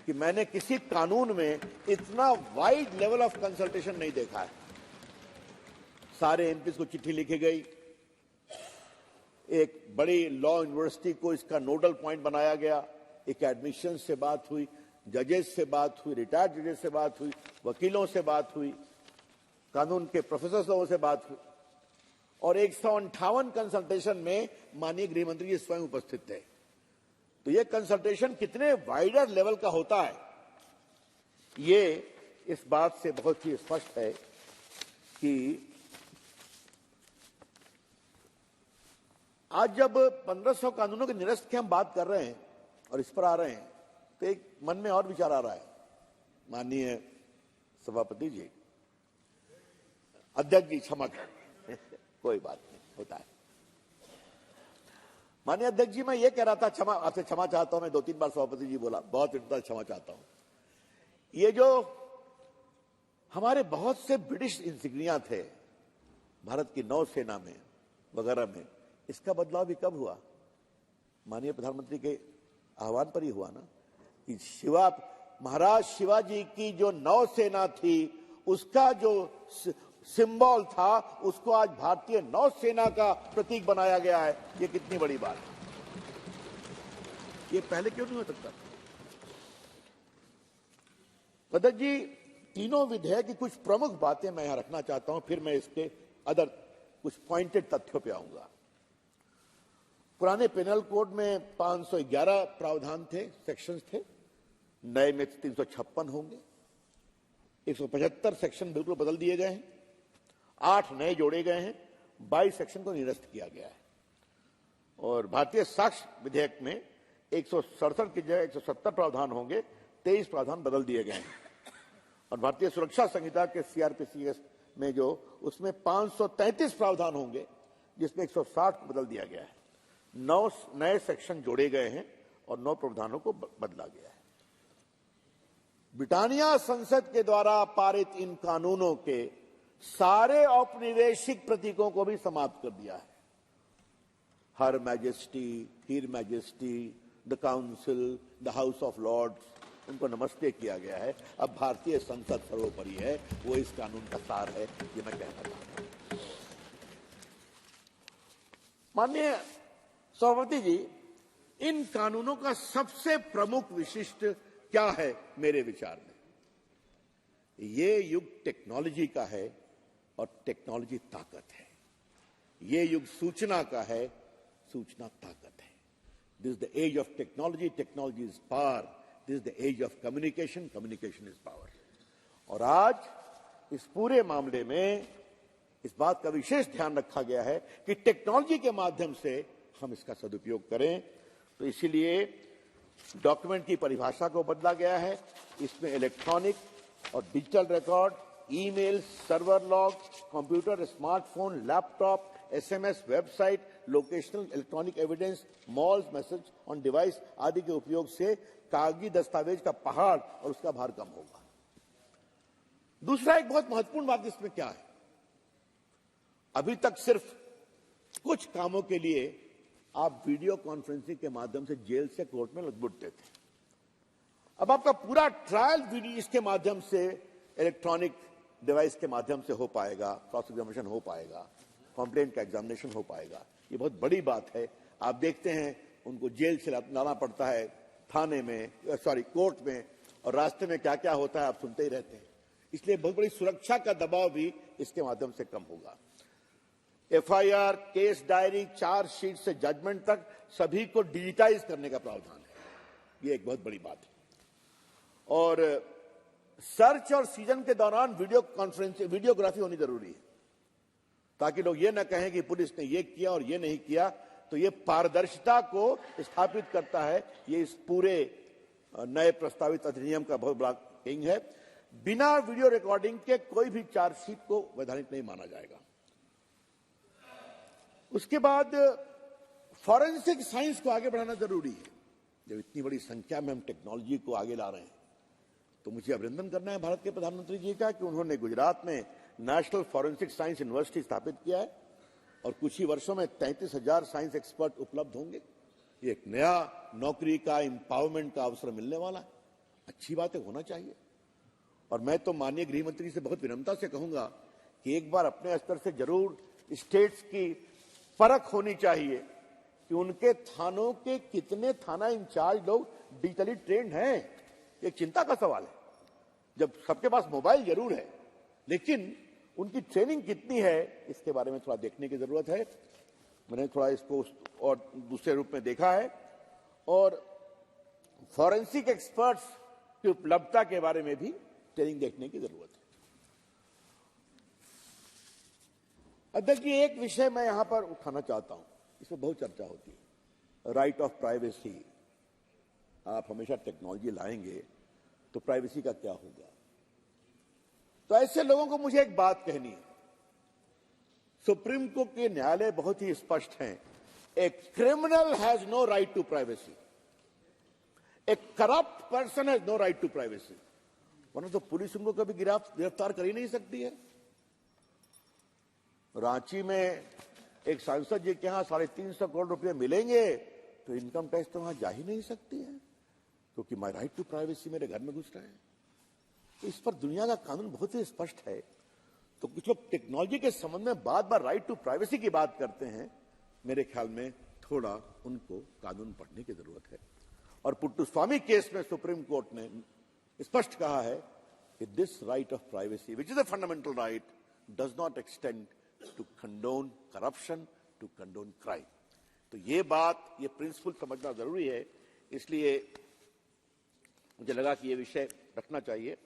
कि मैंने किसी कानून में इतना वाइड लेवल ऑफ कंसल्टेशन नहीं देखा है। सारे एमपीज को चिट्ठी लिखी गई, एक बड़ी लॉ यूनिवर्सिटी को इसका नोडल पॉइंट बनाया गया, एकेडमिशियन से बात हुई, जजेस से बात हुई, रिटायर्ड जजेस से बात हुई, वकीलों से बात हुई, कानून के प्रोफेसर लोगों से बात हुई, और 158 कंसल्टेशन में माननीय गृह मंत्री जी स्वयं उपस्थित थे। तो ये कंसल्टेशन कितने वाइडर लेवल का होता है, ये इस बात से बहुत ही स्पष्ट है कि आज जब 1500 कानूनों के निरस्त की हम बात कर रहे हैं और इस पर आ रहे हैं, तो एक मन में और विचार आ रहा है। माननीय सभापति जी, अध्यक्ष जी, क्षमा करें, कोई बात नहीं, होता है। माननीय अध्यक्ष जी, मैं ये कह रहा था, क्षमा, आपसे क्षमा चाहता हूं, मैं 2-3 बार सभापति जी बोला, बहुत क्षमा चाहता हूं। ये जो हमारे बहुत से ब्रिटिश इंसिग्निया थे भारत की नौसेना में वगैरह में, इसका बदलाव भी कब हुआ? माननीय प्रधानमंत्री के आह्वान पर ही हुआ ना, कि महाराज शिवाजी की जो नौसेना थी, उसका जो सिंबल था, उसको आज भारतीय नौसेना का प्रतीक बनाया गया है। ये कितनी बड़ी बात है, ये पहले क्यों नहीं हो सकता? अध्यक्ष जी, तीनों विधेयक की कुछ प्रमुख बातें मैं यहां रखना चाहता हूं, फिर मैं इसके अदर कुछ पॉइंटेड तथ्यों पे आऊंगा। पुराने पेनल कोड में 511 प्रावधान थे, सेक्शंस थे, नए में 356 होंगे। 175 सेक्शन बिल्कुल बदल दिए गए हैं, 8 नए जोड़े गए हैं, 22 सेक्शन को निरस्त किया गया है। और भारतीय साक्ष्य विधेयक में 167 की जगह 170 प्रावधान होंगे, 23 प्रावधान बदल दिए गए हैं। और भारतीय सुरक्षा संहिता के सीआरपीसी में जो, उसमें 533 प्रावधान होंगे, जिसमें 160 को बदल दिया गया है। 9 नए सेक्शन जोड़े गए हैं और 9 प्रावधानों को बदला गया है। ब्रिटानिया संसद के द्वारा पारित इन कानूनों के सारे औपनिवेशिक प्रतीकों को भी समाप्त कर दिया है। Her majesty, her majesty, the council, the house of lords, उनको नमस्ते किया गया है। अब भारतीय संसद सर्वोपरि है, वो इस कानून का सार है, ये मैं कहना चाहता हूं। माननीय सभापति जी, इन कानूनों का सबसे प्रमुख विशिष्ट क्या है मेरे विचार में? ये युग टेक्नोलॉजी का है और टेक्नोलॉजी ताकत है। ये युग सूचना का है, सूचना ताकत है। This is the age of technology, technology is power. This is the age of communication, communication is power. और आज इस पूरे मामले में इस बात का विशेष ध्यान रखा गया है कि टेक्नोलॉजी के माध्यम से हम इसका सदुपयोग करें। तो इसीलिए डॉक्यूमेंट की परिभाषा को बदला गया है। इसमें इलेक्ट्रॉनिक और digital record, email, server log, computer, smartphone, laptop, SMS, website, locational electronic evidence, malls, message on device आदि के उपयोग से कागजी दस्तावेज का पहाड़ और उसका भार कम होगा। दूसरा एक बहुत महत्वपूर्ण बात इसमें क्या है, अभी तक सिर्फ कुछ कामों के लिए आप वीडियो कॉन्फ्रेंसिंग के माध्यम से जेल से कोर्ट में लुटते थे। अब आपका पूरा ट्रायल वीडियो इसके माध्यम से इलेक्ट्रॉनिक डिवाइस के माध्यम से हो पाएगा, क्रॉस एग्जामिनेशन हो पाएगा, कंप्लेंट का एग्जामिनेशन हो पाएगा। ये बहुत बड़ी बात है। आप देखते हैं उनको जेल से लाना पड़ता है थाने में, कोर्ट में, और रास्ते में क्या क्या होता है आप सुनते ही रहते हैं। इसलिए बहुत बड़ी सुरक्षा का दबाव भी इसके माध्यम से कम होगा। एफआईआर, केस डायरी, चार्जशीट से जजमेंट तक सभी को डिजिटाइज करने का प्रावधान है। ये एक बहुत बड़ी बात है। और सर्च और सीजन के दौरान वीडियोग्राफी होनी जरूरी है, ताकि लोग ये न कहें कि पुलिस ने ये किया और ये नहीं किया। तो ये पारदर्शिता को स्थापित करता है। ये इस पूरे नए प्रस्तावित अधिनियम का बहुत बड़ा एंग है। बिना वीडियो रिकॉर्डिंग के कोई भी चार्जशीट को वैधानिक नहीं माना जाएगा। उसके बाद फॉरेंसिक साइंस को आगे बढ़ाना जरूरी है। जब इतनी बड़ी संख्या में हम टेक्नोलॉजी को आगे ला रहे हैं, तो मुझे अभिनंदन करना है भारत के प्रधानमंत्री जी का कि उन्होंने गुजरात में नेशनल फॉरेंसिक साइंस यूनिवर्सिटी स्थापित किया है और कुछ ही वर्षों में 33,000 साइंस एक्सपर्ट उपलब्ध होंगे। ये एक नया नौकरी का, एम्पावरमेंट का अवसर मिलने वाला है। अच्छी बात है, होना चाहिए। और मैं तो माननीय गृह मंत्री से बहुत विनम्रता से कहूंगा कि एक बार अपने स्तर से जरूर स्टेट्स की परख होनी चाहिए कि उनके थानों के कितने थाना इंचार्ज लोग डिजिटली ट्रेंड हैं। एक चिंता का सवाल है। जब सबके पास मोबाइल जरूर है, लेकिन उनकी ट्रेनिंग कितनी है, इसके बारे में थोड़ा देखने की जरूरत है। मैंने थोड़ा इसको और दूसरे रूप में देखा है। और फॉरेंसिक एक्सपर्ट्स की उपलब्धता के बारे में भी ट्रेनिंग देखने की जरूरत है। अध्यक्ष जी, एक विषय मैं यहां पर उठाना चाहता हूं, इसमें बहुत चर्चा होती है, राइट ऑफ प्राइवेसी। आप हमेशा टेक्नोलॉजी लाएंगे तो प्राइवेसी का क्या होगा? तो ऐसे लोगों को मुझे एक बात कहनी है। सुप्रीम कोर्ट के न्यायालय बहुत ही स्पष्ट हैं। A criminal has no right to privacy, a corrupt person has no right to privacy. वरना तो पुलिस उनको कभी गिरफ्तार कर ही नहीं सकती है। रांची में एक सांसद जी के यहां 350 करोड़ रुपए मिलेंगे तो इनकम टैक्स तो वहां जा ही नहीं सकती है, क्योंकि माई राइट टू प्राइवेसी मेरे घर में घुस रहा है। तो इस पर दुनिया का कानून बहुत ही स्पष्ट है। तो कुछ लोग टेक्नोलॉजी के संबंध में बार बार राइट टू प्राइवेसी की बात करते हैं। मेरे ख्याल में थोड़ा उनको कानून पढ़ने की जरूरत है। और पुट्टुस्वामी केस में सुप्रीम कोर्ट ने स्पष्ट कहा है कि this right of privacy which is a fundamental right does not extend to condone corruption, to condone crime. तो ये बात, ये प्रिंसिपल समझना जरूरी है। इसलिए मुझे लगा कि ये विषय रखना चाहिए।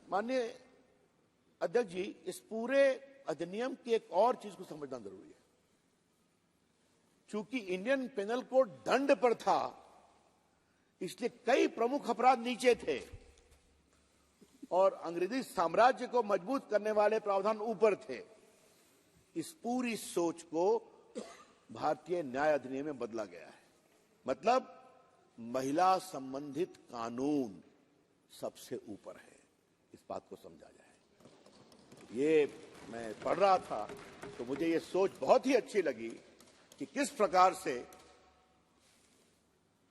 माननीय अध्यक्ष जी, इस पूरे अधिनियम की एक और चीज को समझना जरूरी है। चूंकि इंडियन पेनल कोड दंड पर था, इसलिए कई प्रमुख अपराध नीचे थे और अंग्रेजी साम्राज्य को मजबूत करने वाले प्रावधान ऊपर थे। इस पूरी सोच को भारतीय न्याय अधिनियम में बदला गया है। मतलब महिला संबंधित कानून सबसे ऊपर है। इस बात को समझा जाए। ये मैं पढ़ रहा था तो मुझे ये सोच बहुत ही अच्छी लगी कि किस प्रकार से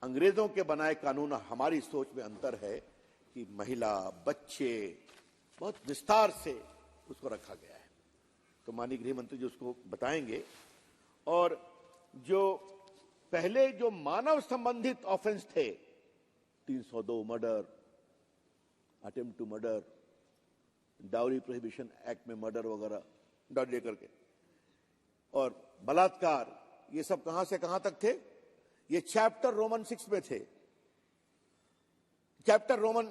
अंग्रेजों के बनाए कानून और हमारी सोच में अंतर है कि महिला, बच्चे, बहुत विस्तार से उसको रखा गया है। तो माननीय गृह मंत्री जी उसको बताएंगे। और जो पहले जो मानव संबंधित ऑफेंस थे, 302 murder, attempt to murder, dowry prohibition act में मर्डर वगैरह, डाउरी लेकर के, और बलात्कार, ये सब कहां से कहां तक थे? ये चैप्टर रोमन 6 में थे, चैप्टर रोमन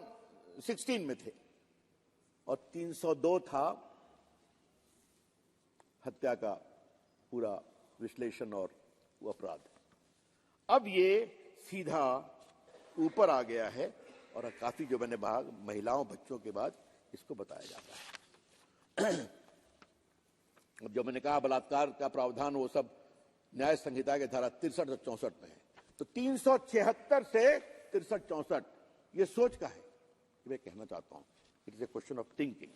16 में थे। और 302 था हत्या का पूरा विश्लेषण और वो अपराध। अब ये सीधा ऊपर आ गया है और काफी जो मैंने भाग महिलाओं बच्चों के बाद इसको बताया जाता है। अब जो मैंने कहा बलात्कार का प्रावधान वो सब न्याय संहिता के धारा 63 और 64 में है, तो 376 से 63 64 ये सोच का है कि मैं कहना चाहता हूं, it is a question of thinking.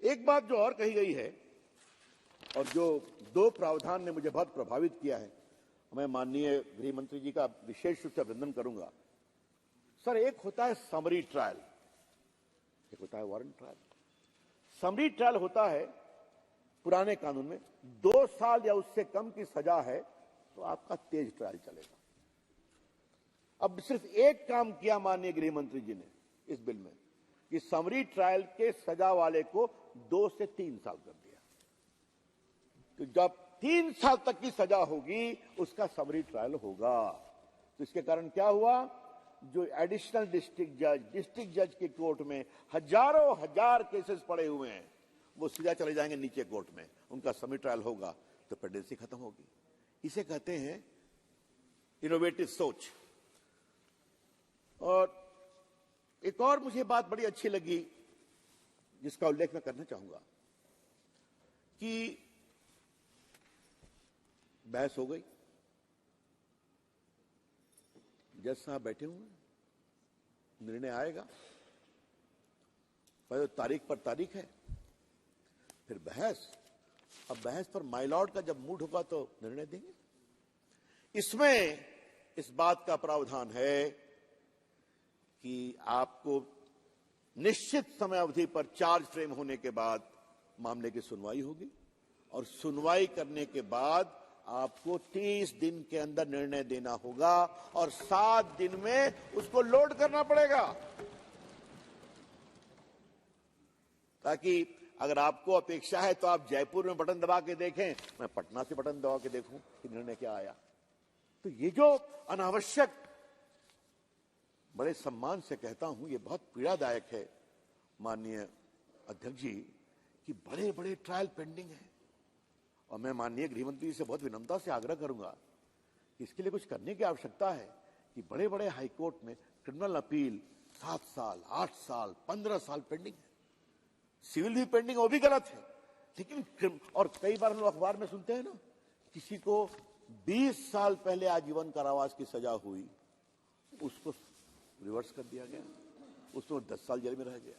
एक बात जो और कही गई है और जो दो प्रावधान ने मुझे बहुत प्रभावित किया है, मैं माननीय गृह मंत्री जी का विशेष रूप से अभिनंदन करूंगा। सर, एक होता है समरी ट्रायल, एक होता है वारंट ट्रायल। समरी ट्रायल होता है पुराने कानून में 2 साल या उससे कम की सजा है तो आपका तेज ट्रायल चलेगा। अब सिर्फ एक काम किया माननीय गृह मंत्री जी ने इस बिल में कि समरी ट्रायल के सजा वाले को 2 से 3 साल कर दिया। तो जब 3 साल तक की सजा होगी उसका समरी ट्रायल होगा। तो इसके कारण क्या हुआ, जो एडिशनल डिस्ट्रिक्ट जज की कोर्ट में हजारों हजार केसेस पड़े हुए हैं वो सीधा चले जाएंगे नीचे कोर्ट में, उनका समरी ट्रायल होगा तो पेंडेंसी खत्म होगी। इसे कहते हैं इनोवेटिव सोच। और एक और मुझे बात बड़ी अच्छी लगी जिसका उल्लेख मैं करना चाहूंगा कि बहस हो गई, जज साहब बैठे हुए, निर्णय आएगा, पहले तारीख पर तारीख है, फिर बहस। अब बहस पर माय लॉर्ड का जब मूड होगा तो निर्णय देंगे। इसमें इस बात का प्रावधान है कि आपको निश्चित समय अवधि पर चार्ज फ्रेम होने के बाद मामले की सुनवाई होगी और सुनवाई करने के बाद आपको 30 दिन के अंदर निर्णय देना होगा और 7 दिन में उसको लोड करना पड़ेगा, ताकि अगर आपको अपेक्षा है तो आप जयपुर में बटन दबा के देखें, मैं पटना से बटन दबा के देखूं कि निर्णय क्या आया। तो ये जो अनावश्यक, बड़े सम्मान से कहता हूं, ये बहुत पीड़ादायक है माननीय अध्यक्ष जी कि बड़े बड़े ट्रायल पेंडिंग है। और मैं माननीय गृह मंत्री से बहुत विनम्रता से आग्रह करूंगा कि इसके लिए कुछ करने की आवश्यकता है कि बड़े बड़े हाईकोर्ट में क्रिमिनल अपील 7 साल, 8 साल, 15 साल पेंडिंग है। सिविल भी पेंडिंग, वो भी गलत है, लेकिन और कई बार हम लोग अखबार में सुनते हैं ना, किसी को 20 साल पहले आजीवन कारावास की सजा हुई, उसको रिवर्स कर दिया गया, उसको 10 साल जेल में रह गया।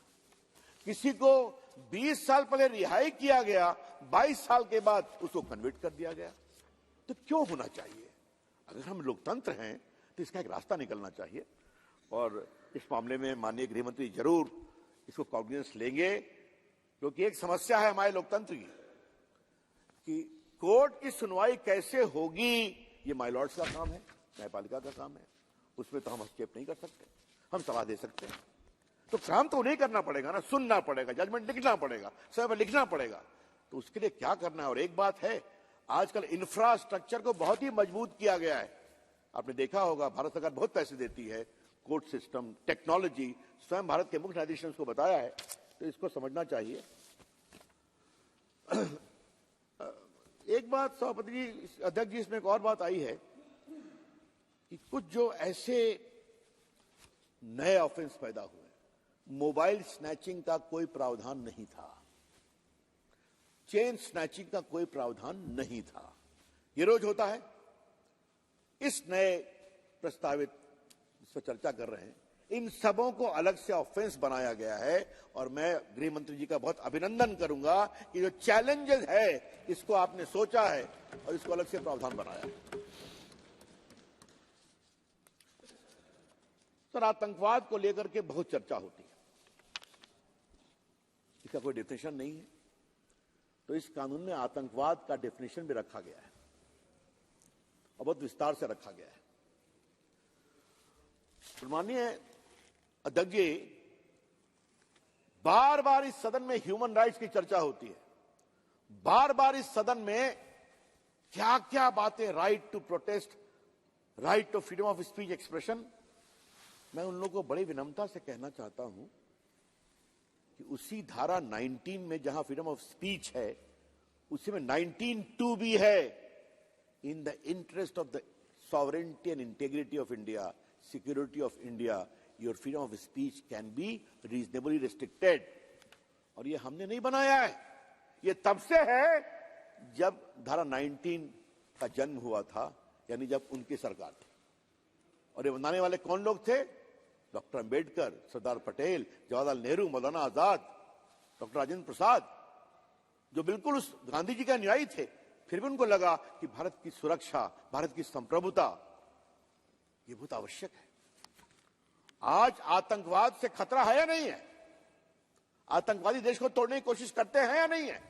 किसी को 20 साल पहले रिहाई किया गया, 22 साल के बाद उसको कन्विक्ट कर दिया गया। तो क्यों होना चाहिए? अगर हम लोकतंत्र हैं तो इसका एक रास्ता निकलना चाहिए। और इस मामले में माननीय गृह मंत्री जरूर इसको कॉग्निजेंस लेंगे, क्योंकि एक समस्या है हमारे लोकतंत्र की कि कोर्ट की सुनवाई कैसे होगी, ये माय लॉर्ड्स का काम है, न्यायपालिका का काम है, उसमें तो हम हस्तक्षेप नहीं कर सकते। हम सलाह दे सकते हैं, तो काम तो नहीं करना पड़ेगा ना, सुनना पड़ेगा, जजमेंट लिखना पड़ेगा, सब लिखना पड़ेगा। तो उसके लिए क्या करना है? और एक बात है, आजकल इंफ्रास्ट्रक्चर को बहुत ही मजबूत किया गया है। आपने देखा होगा भारत सरकार बहुत पैसे देती है, कोर्ट सिस्टम, टेक्नोलॉजी, स्वयं भारत के मुख्य न्यायाधीश ने उसको बताया है, तो इसको समझना चाहिए। एक बात सभापति जी, अध्यक्ष जी, इसमें एक और बात आई है कि कुछ जो ऐसे नए ऑफेंस पैदा हुए, मोबाइल स्नैचिंग का कोई प्रावधान नहीं था, चेन स्नैचिंग का कोई प्रावधान नहीं था, ये रोज होता है। इस नए प्रस्तावित इस पर चर्चा कर रहे हैं, इन सबों को अलग से ऑफेंस बनाया गया है। और मैं गृह मंत्री जी का बहुत अभिनंदन करूंगा कि जो चैलेंजेस है इसको आपने सोचा है और इसको अलग से प्रावधान बनाया। सर, आतंकवाद को लेकर के बहुत चर्चा होती है, इसका कोई डेफिनेशन नहीं है, तो इस कानून में आतंकवाद का डेफिनेशन भी रखा गया है और बहुत विस्तार से रखा गया है। माननीय अध्यक्ष जी, बार बार इस सदन में ह्यूमन राइट्स की चर्चा होती है, बार बार इस सदन में क्या क्या बातें, right to protest, right to freedom of speech expression. मैं उन लोगों को बड़ी विनम्रता से कहना चाहता हूं कि उसी धारा 19 में जहां फ्रीडम ऑफ स्पीच है, उसी में 19(2) भी है, in the interest of the sovereignty and integrity of India, security of India, your freedom of speech can be reasonably restricted. और ये हमने नहीं बनाया है, ये तब से है जब धारा 19 का जन्म हुआ था, यानी जब उनकी सरकार थी। और ये बनाने वाले कौन लोग थे? डॉक्टर अंबेडकर, सरदार पटेल, जवाहरलाल नेहरू, मौलाना आजाद, डॉक्टर राजेंद्र प्रसाद, जो बिल्कुल उस गांधी जी के अनुयायी थे। फिर भी उनको लगा कि भारत की सुरक्षा, भारत की संप्रभुता ये बहुत आवश्यक है। आज आतंकवाद से खतरा है या नहीं है? आतंकवादी देश को तोड़ने की कोशिश करते हैं या नहीं है?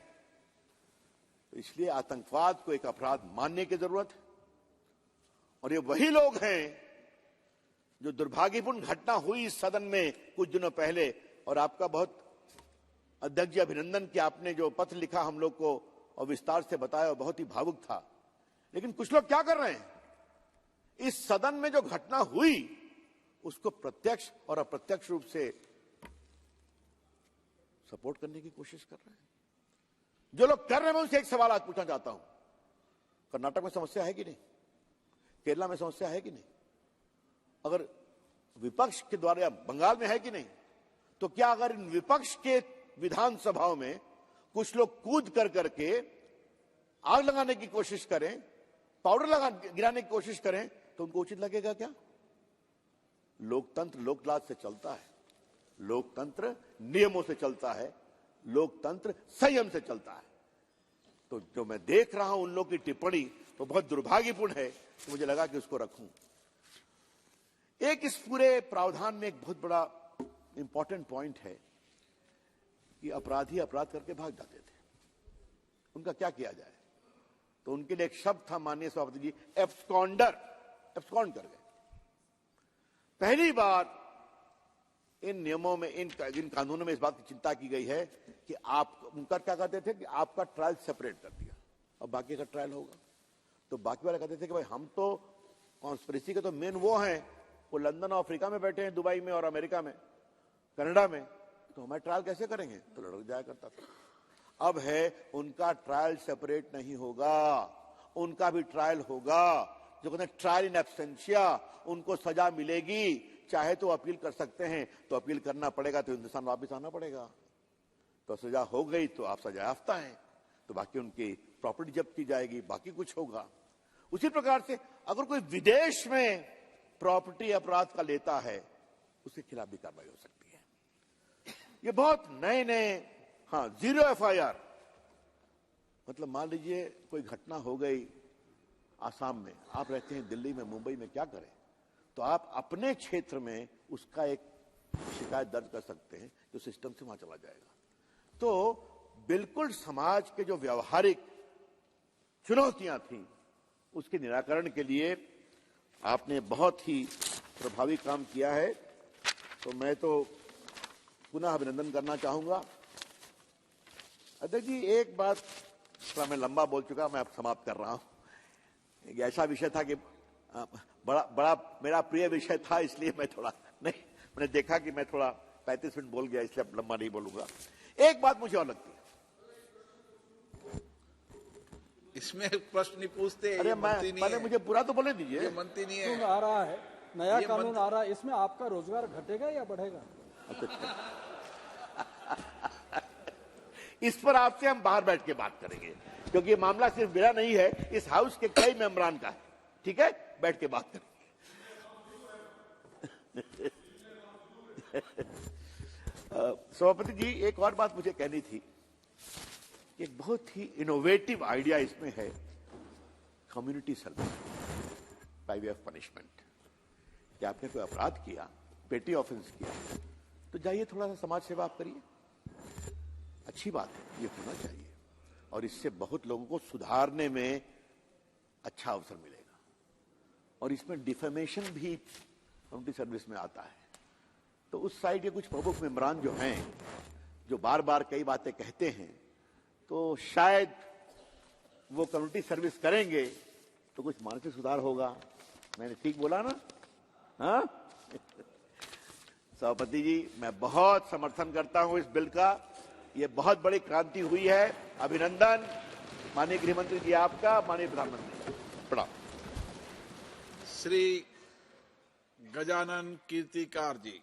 तो इसलिए आतंकवाद को एक अपराध मानने की जरूरत है। और ये वही लोग हैं जो दुर्भाग्यपूर्ण घटना हुई इस सदन में कुछ दिनों पहले, और आपका बहुत अध्यक्ष जी अभिनंदन कि आपने जो पत्र लिखा हम लोग को और विस्तार से बताया, बहुत ही भावुक था। लेकिन कुछ लोग क्या कर रहे हैं, इस सदन में जो घटना हुई उसको प्रत्यक्ष और अप्रत्यक्ष रूप से सपोर्ट करने की कोशिश कर रहे हैं। जो लोग कर रहे हैं मैं उनसे एक सवाल आज पूछना चाहता हूं, कर्नाटक में समस्या है कि नहीं? केरला में समस्या है कि नहीं? अगर विपक्ष के द्वारा, या बंगाल में है कि नहीं? तो क्या अगर इन विपक्ष के विधानसभाओं में कुछ लोग कूद कर करके आग लगाने की कोशिश करें, पाउडर गिराने की कोशिश करें, तो उनको उचित लगेगा क्या? लोकतंत्र लोकलाज से चलता है, लोकतंत्र नियमों से चलता है, लोकतंत्र संयम से चलता है। तो जो मैं देख रहा हूं उन लोगों की टिप्पणी तो बहुत दुर्भाग्यपूर्ण है, तो मुझे लगा कि उसको रखूं। एक इस पूरे प्रावधान में एक बहुत बड़ा इंपॉर्टेंट पॉइंट है कि अपराधी अपराध करके भाग जाते थे, उनका क्या किया जाए? तो उनके लिए एक शब्द था, माननीय सभापति जी, एब्सकॉन्डर, एब्सकॉन्ड कर गए। पहली बार इन नियमों में, इन कानूनों में इस बात की चिंता की गई है कि आप उनका क्या कहते थे कि आपका ट्रायल सेपरेट कर दिया, अब बाकी का ट्रायल होगा। तो बाकी वाले कहते थे कि भाई हम तो कॉन्स्पिरेसी के तो मेन वो हैं, वो लंदन और अफ्रीका में बैठे हैं, दुबई में और अमेरिका में, कनाडा में, तो हमारा ट्रायल कैसे करेंगे? तो लड़क जाया करता था। अब है उनका ट्रायल सेपरेट नहीं होगा, उनका भी ट्रायल होगा। जो कहते हैं ट्रायल इन एब्सेंशिया, उनको सजा मिलेगी। चाहे तो अपील कर सकते हैं, तो अपील करना पड़ेगा, तो हिंदुस्तान वापस आना पड़ेगा। तो सजा हो गई तो आप सजा याफ्ता हैं, तो बाकी उनकी प्रॉपर्टी जब्त की जाएगी, बाकी कुछ होगा। उसी प्रकार से अगर कोई विदेश में प्रॉपर्टी अपराध का लेता है, उसके खिलाफ भी कार्रवाई हो सकती है। ये बहुत नए नए, हाँ, 0 FIR, मतलब मान लीजिए कोई घटना हो गई आसाम में, आप रहते हैं दिल्ली में, मुंबई में, क्या करें? तो आप अपने क्षेत्र में उसका एक शिकायत दर्ज कर सकते हैं, जो सिस्टम से वहां चला जाएगा। तो बिल्कुल समाज के जो व्यवहारिक चुनौतियां थी, उसके निराकरण के लिए आपने बहुत ही प्रभावी काम किया है। तो मैं तो पुनः अभिनंदन करना चाहूंगा। अध्यक्ष जी, एक बात, थोड़ा मैं लंबा बोल चुका, मैं अब समाप्त कर रहा हूं। एक ऐसा विषय था कि बड़ा मेरा प्रिय विषय था, इसलिए मैं थोड़ा नहीं, मैंने देखा कि मैं थोड़ा 35 मिनट बोल गया, इसलिए अब लंबा नहीं बोलूंगा। एक बात मुझे और लगती है, इसमें प्रश्न नहीं पूछते। अरे मैं पहले मुझे पूरा तो बोलने दीजिए। ये मंत्री नहीं है, आ रहा है, नया कानून आ रहा है, इसमें आपका रोजगार घटेगा या बढ़ेगा? इस पर आपसे हम बाहर बैठ के बात करेंगे, क्योंकि ये मामला सिर्फ मेरा नहीं है, इस हाउस के कई मेंबरान का है। ठीक है, बैठ के बात करेंगे। सभापति जी, एक और बात मुझे कहनी थी। एक बहुत ही इनोवेटिव आइडिया इसमें है, community service by way of punishment. कि आपने कोई अपराध किया, पेटी ऑफेंस किया, तो जाइए थोड़ा सा समाज सेवा आप करिए। अच्छी बात है, ये होना चाहिए, और इससे बहुत लोगों को सुधारने में अच्छा अवसर मिलेगा। और इसमें डिफेमेशन भी कम्युनिटी सर्विस में आता है। तो उस साइड के कुछ प्रमुख मेंबरान जो हैं, जो बार बार कई बातें कहते हैं, तो शायद वो कम्युनिटी सर्विस करेंगे तो कुछ मानसिक सुधार होगा। मैंने ठीक बोला ना? हाँ? सभापति जी, मैं बहुत समर्थन करता हूं इस बिल का। ये बहुत बड़ी क्रांति हुई है। अभिनंदन माननीय गृहमंत्री जी आपका, माननीय प्रधानमंत्री। प्रणाम। श्री गजानन कीर्तिकार जी।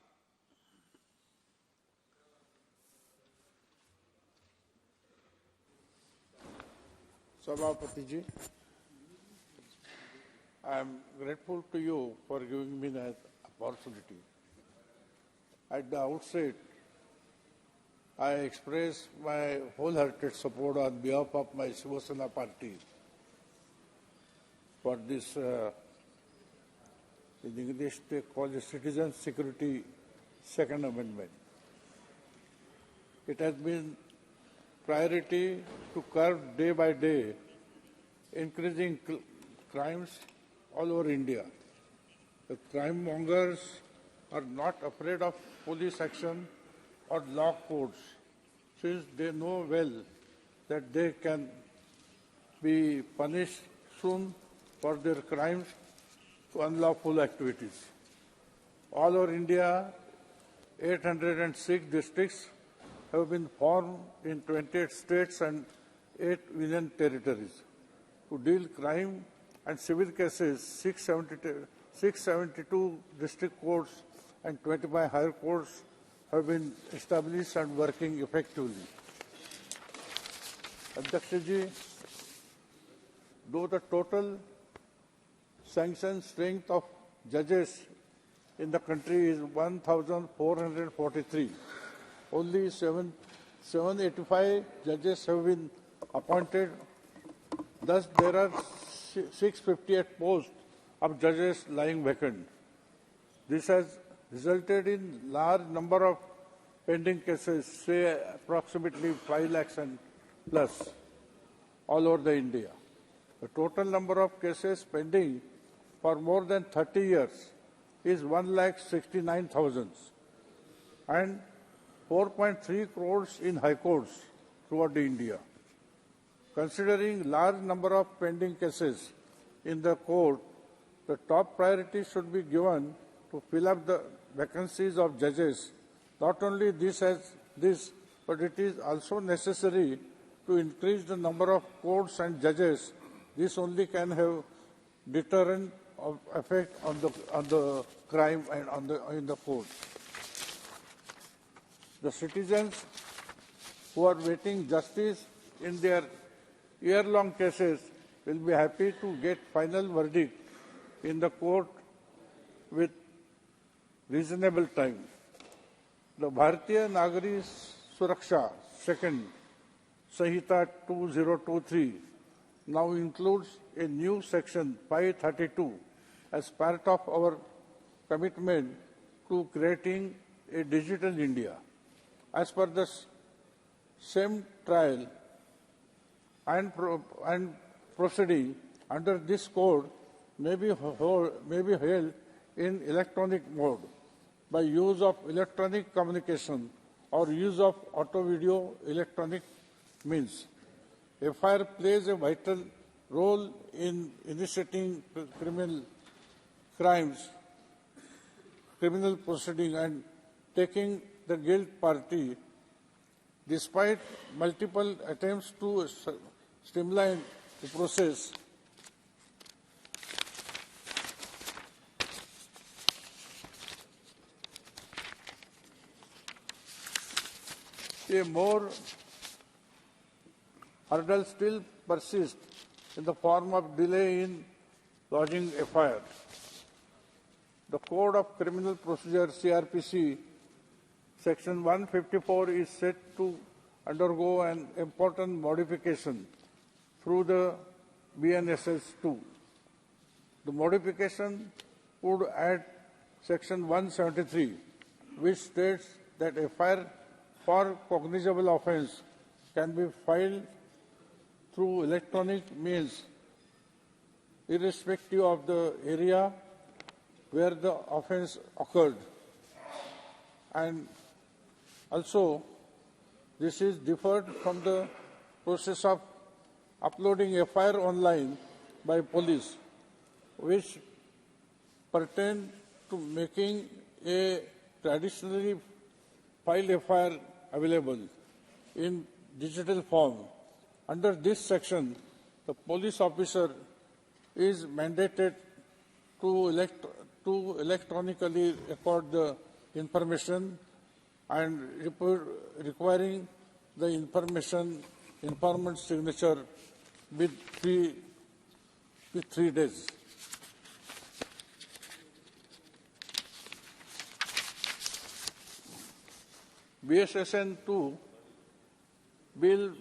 Sabhapati ji, I am grateful to you for giving me that opportunity. At the outset, I express my wholehearted support on behalf of my Shiva Sena party for this, in English they call it Citizen Security Second Amendment. It has been priority to curb day by day increasing crimes all over India. The crime mongers are not afraid of police action or law courts, since they know well that they can be punished soon for their crimes to unlawful activities. All over India, 806 districts have been formed in 28 states and 8 union territories. To deal crime and civil cases, 672 district courts and 25 higher courts have been established and working effectively. Adhyaksha ji, though the total sanctioned strength of judges in the country is 1,443, only 785 judges have been appointed. Thus, there are 658 posts of judges lying vacant. This has resulted in large number of pending cases, say approximately 5 lakhs and plus, all over the India. The total number of cases pending for more than 30 years is 1,69,000 and 4.3 crores in high courts throughout India. Considering large number of pending cases in the court, the top priority should be given to fill up the vacancies of judges. Not only this, but it is also necessary to increase the number of courts and judges. This only can have deterrent effect on the crime and in the court. The citizens who are waiting justice in their year-long cases will be happy to get final verdict in the court with reasonable time. The Bharatiya Nagari Suraksha Second Sahita 2023 now includes a new section 532 as part of our commitment to creating a digital India. As per the same trial and proceeding under this code may be held in electronic mode by use of electronic communication or use of auto-video electronic means. FIR plays a vital role in initiating criminal proceeding and taking the guilt party. Despite multiple attempts to streamline the process, a more hurdle still persists in the form of delay in lodging FIR. The Code of Criminal Procedure CRPC Section 154 is set to undergo an important modification through the BNSS 2. The modification would add Section 173, which states that FIR for cognizable offence can be filed through electronic means, irrespective of the area where the offence occurred. And also, this is differed from the process of uploading FIR online by police, which pertain to making a traditionally filed FIR available in digital form. Under this section, the police officer is mandated to to electronically record the information and requiring the informant signature with 3 days. BSSN 2 will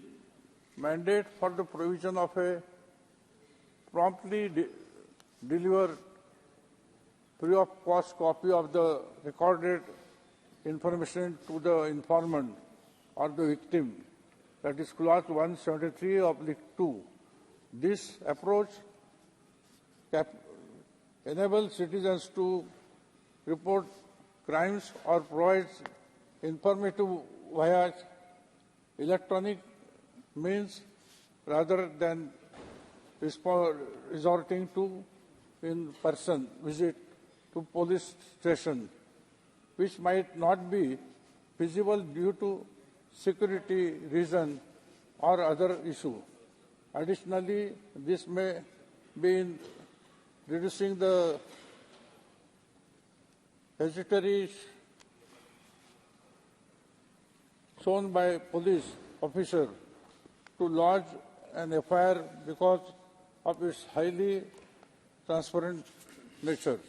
mandate for the provision of a promptly deliver free of cost copy of the recorded information to the informant or the victim. That is clause 173/2. This approach enables citizens to report crimes or provides informative via electronic means rather than resorting to in-person visit to police station, which might not be feasible due to security reason or other issue. Additionally, this may be in reducing the hesitancy shown by police officer to lodge an FIR because of its highly transparent nature.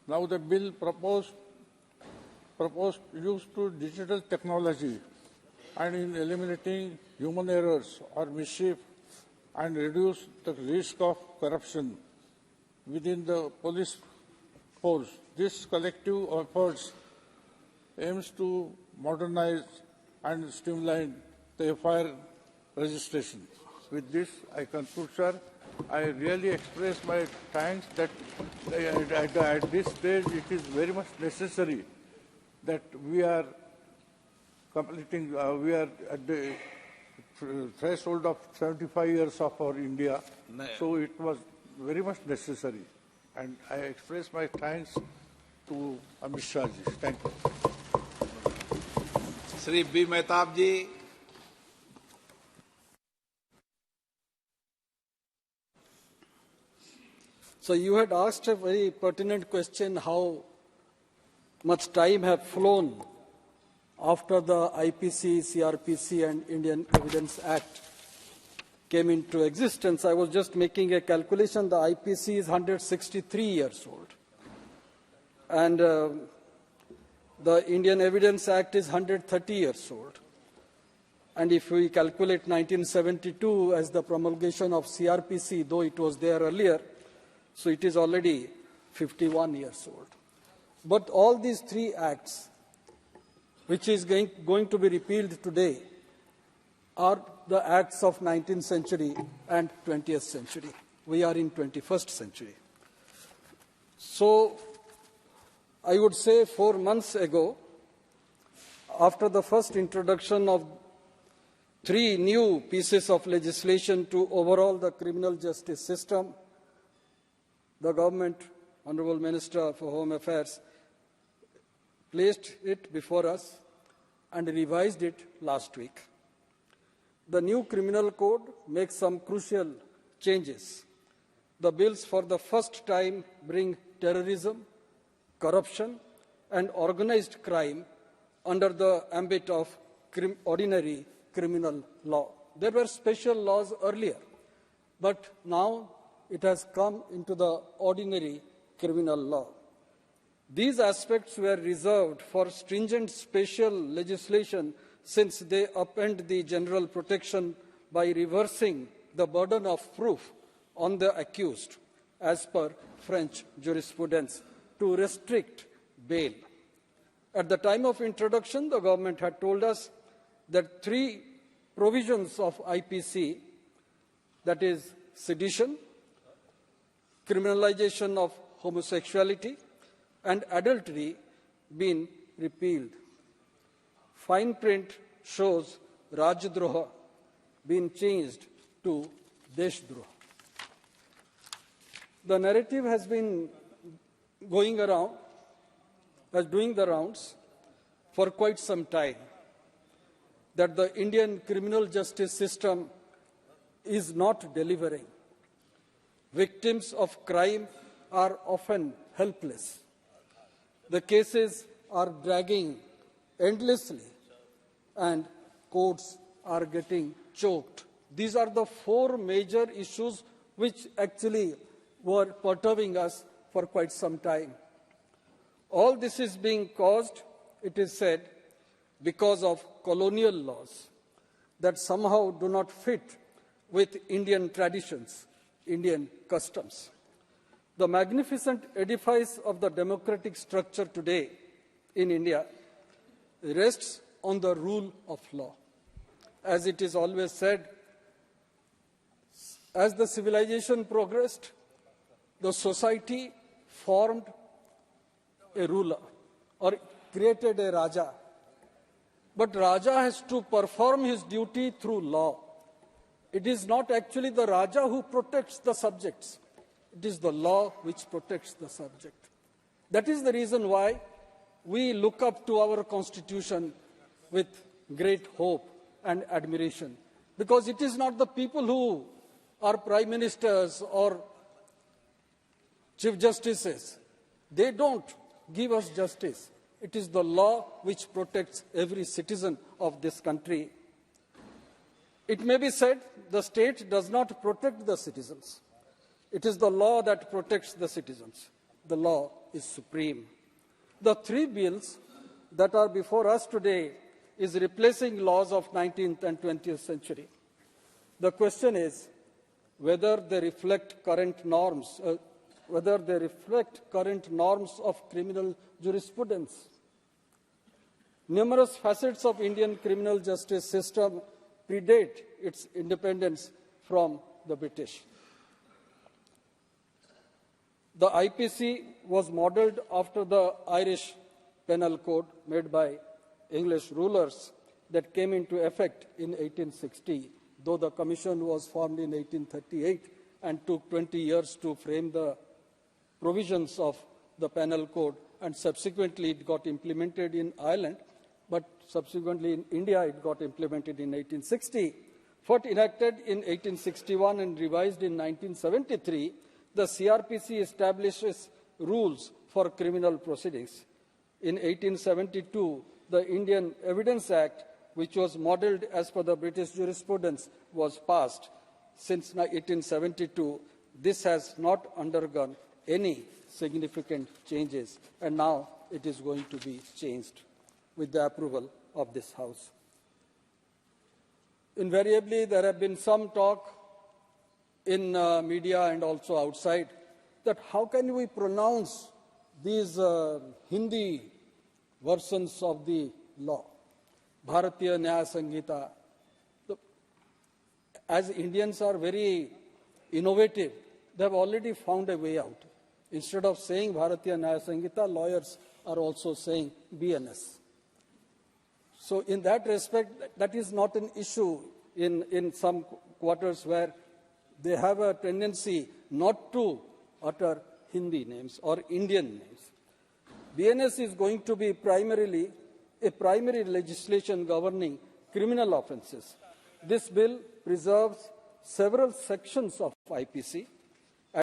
Now the bill proposed use to digital technology and in eliminating human errors or mischief and reduce the risk of corruption within the police force. This collective efforts aims to modernize and streamline the FIR registration. With this, I conclude, sir. I really express my thanks that at this stage it is very much necessary that we are completing, we are at the threshold of 75 years of our India. So it was very much necessary. And I express my thanks to Amit Shah ji. Thank you. Shri B. Mehtab ji. So you had asked a very pertinent question, how much time have flown after the IPC, CRPC and Indian Evidence Act came into existence. I was just making a calculation. The IPC is 163 years old. And the Indian Evidence Act is 130 years old. And if we calculate 1972 as the promulgation of CRPC, though it was there earlier, so it is already 51 years old. But all these three acts, which is going to be repealed today, are the acts of 19th century and 20th century. We are in 21st century. So I would say 4 months ago, after the first introduction of 3 new pieces of legislation to overhaul the criminal justice system, the government, Honorable Minister for Home Affairs, placed it before us and revised it last week. The new criminal code makes some crucial changes. The bills for the first time bring terrorism, corruption, and organized crime under the ambit of ordinary criminal law. There were special laws earlier, but now it has come into the ordinary criminal law. These aspects were reserved for stringent special legislation since they upend the general protection by reversing the burden of proof on the accused, as per French jurisprudence, to restrict bail. At the time of introduction, the government had told us that 3 provisions of IPC, that is sedition, criminalization of homosexuality, and adultery, been repealed. Fine print shows Rajdroha being changed to Deshdroha. The narrative has been doing the rounds for quite some time that the Indian criminal justice system is not delivering. Victims of crime are often helpless. The cases are dragging endlessly and courts are getting choked. These are the four major issues which actually were perturbing us for quite some time. All this is being caused, it is said, because of colonial laws that somehow do not fit with Indian traditions, Indian customs. The magnificent edifice of the democratic structure today in India rests on the rule of law. As it is always said, as the civilization progressed, the society formed a ruler or created a Raja. But Raja has to perform his duty through law. It is not actually the Raja who protects the subjects. It is the law which protects the subject. That is the reason why we look up to our constitution with great hope and admiration. Because it is not the people who are prime ministers or chief justices. They don't give us justice. It is the law which protects every citizen of this country. It may be said the state does not protect the citizens. It is the law that protects the citizens. The law is supreme. The three bills that are before us today is replacing laws of 19th and 20th century. The question is whether they reflect current norms, of criminal jurisprudence. Numerous facets of Indian criminal justice system predate its independence from the British. The IPC was modelled after the Irish Penal Code made by English rulers that came into effect in 1860, though the Commission was formed in 1838 and took 20 years to frame the provisions of the Penal Code, and subsequently it got implemented in Ireland, but subsequently in India it got implemented in 1860. First enacted in 1861 and revised in 1973, the CRPC establishes rules for criminal proceedings. In 1872, the Indian Evidence Act, which was modelled as per the British jurisprudence, was passed. Since 1872, this has not undergone any significant changes, and now it is going to be changed with the approval of this House. Invariably, there have been some talk in media and also outside that how can we pronounce these Hindi versions of the law, Bharatiya Nyaya Sanghita. As Indians are very innovative, they have already found a way out. Instead of saying Bharatiya Nyaya Sanghita, lawyers are also saying BNS. So in that respect, that is not an issue in some quarters where they have a tendency not to utter Hindi names or Indian names. BNS is going to be primarily a primary legislation governing criminal offences. This bill preserves several sections of IPC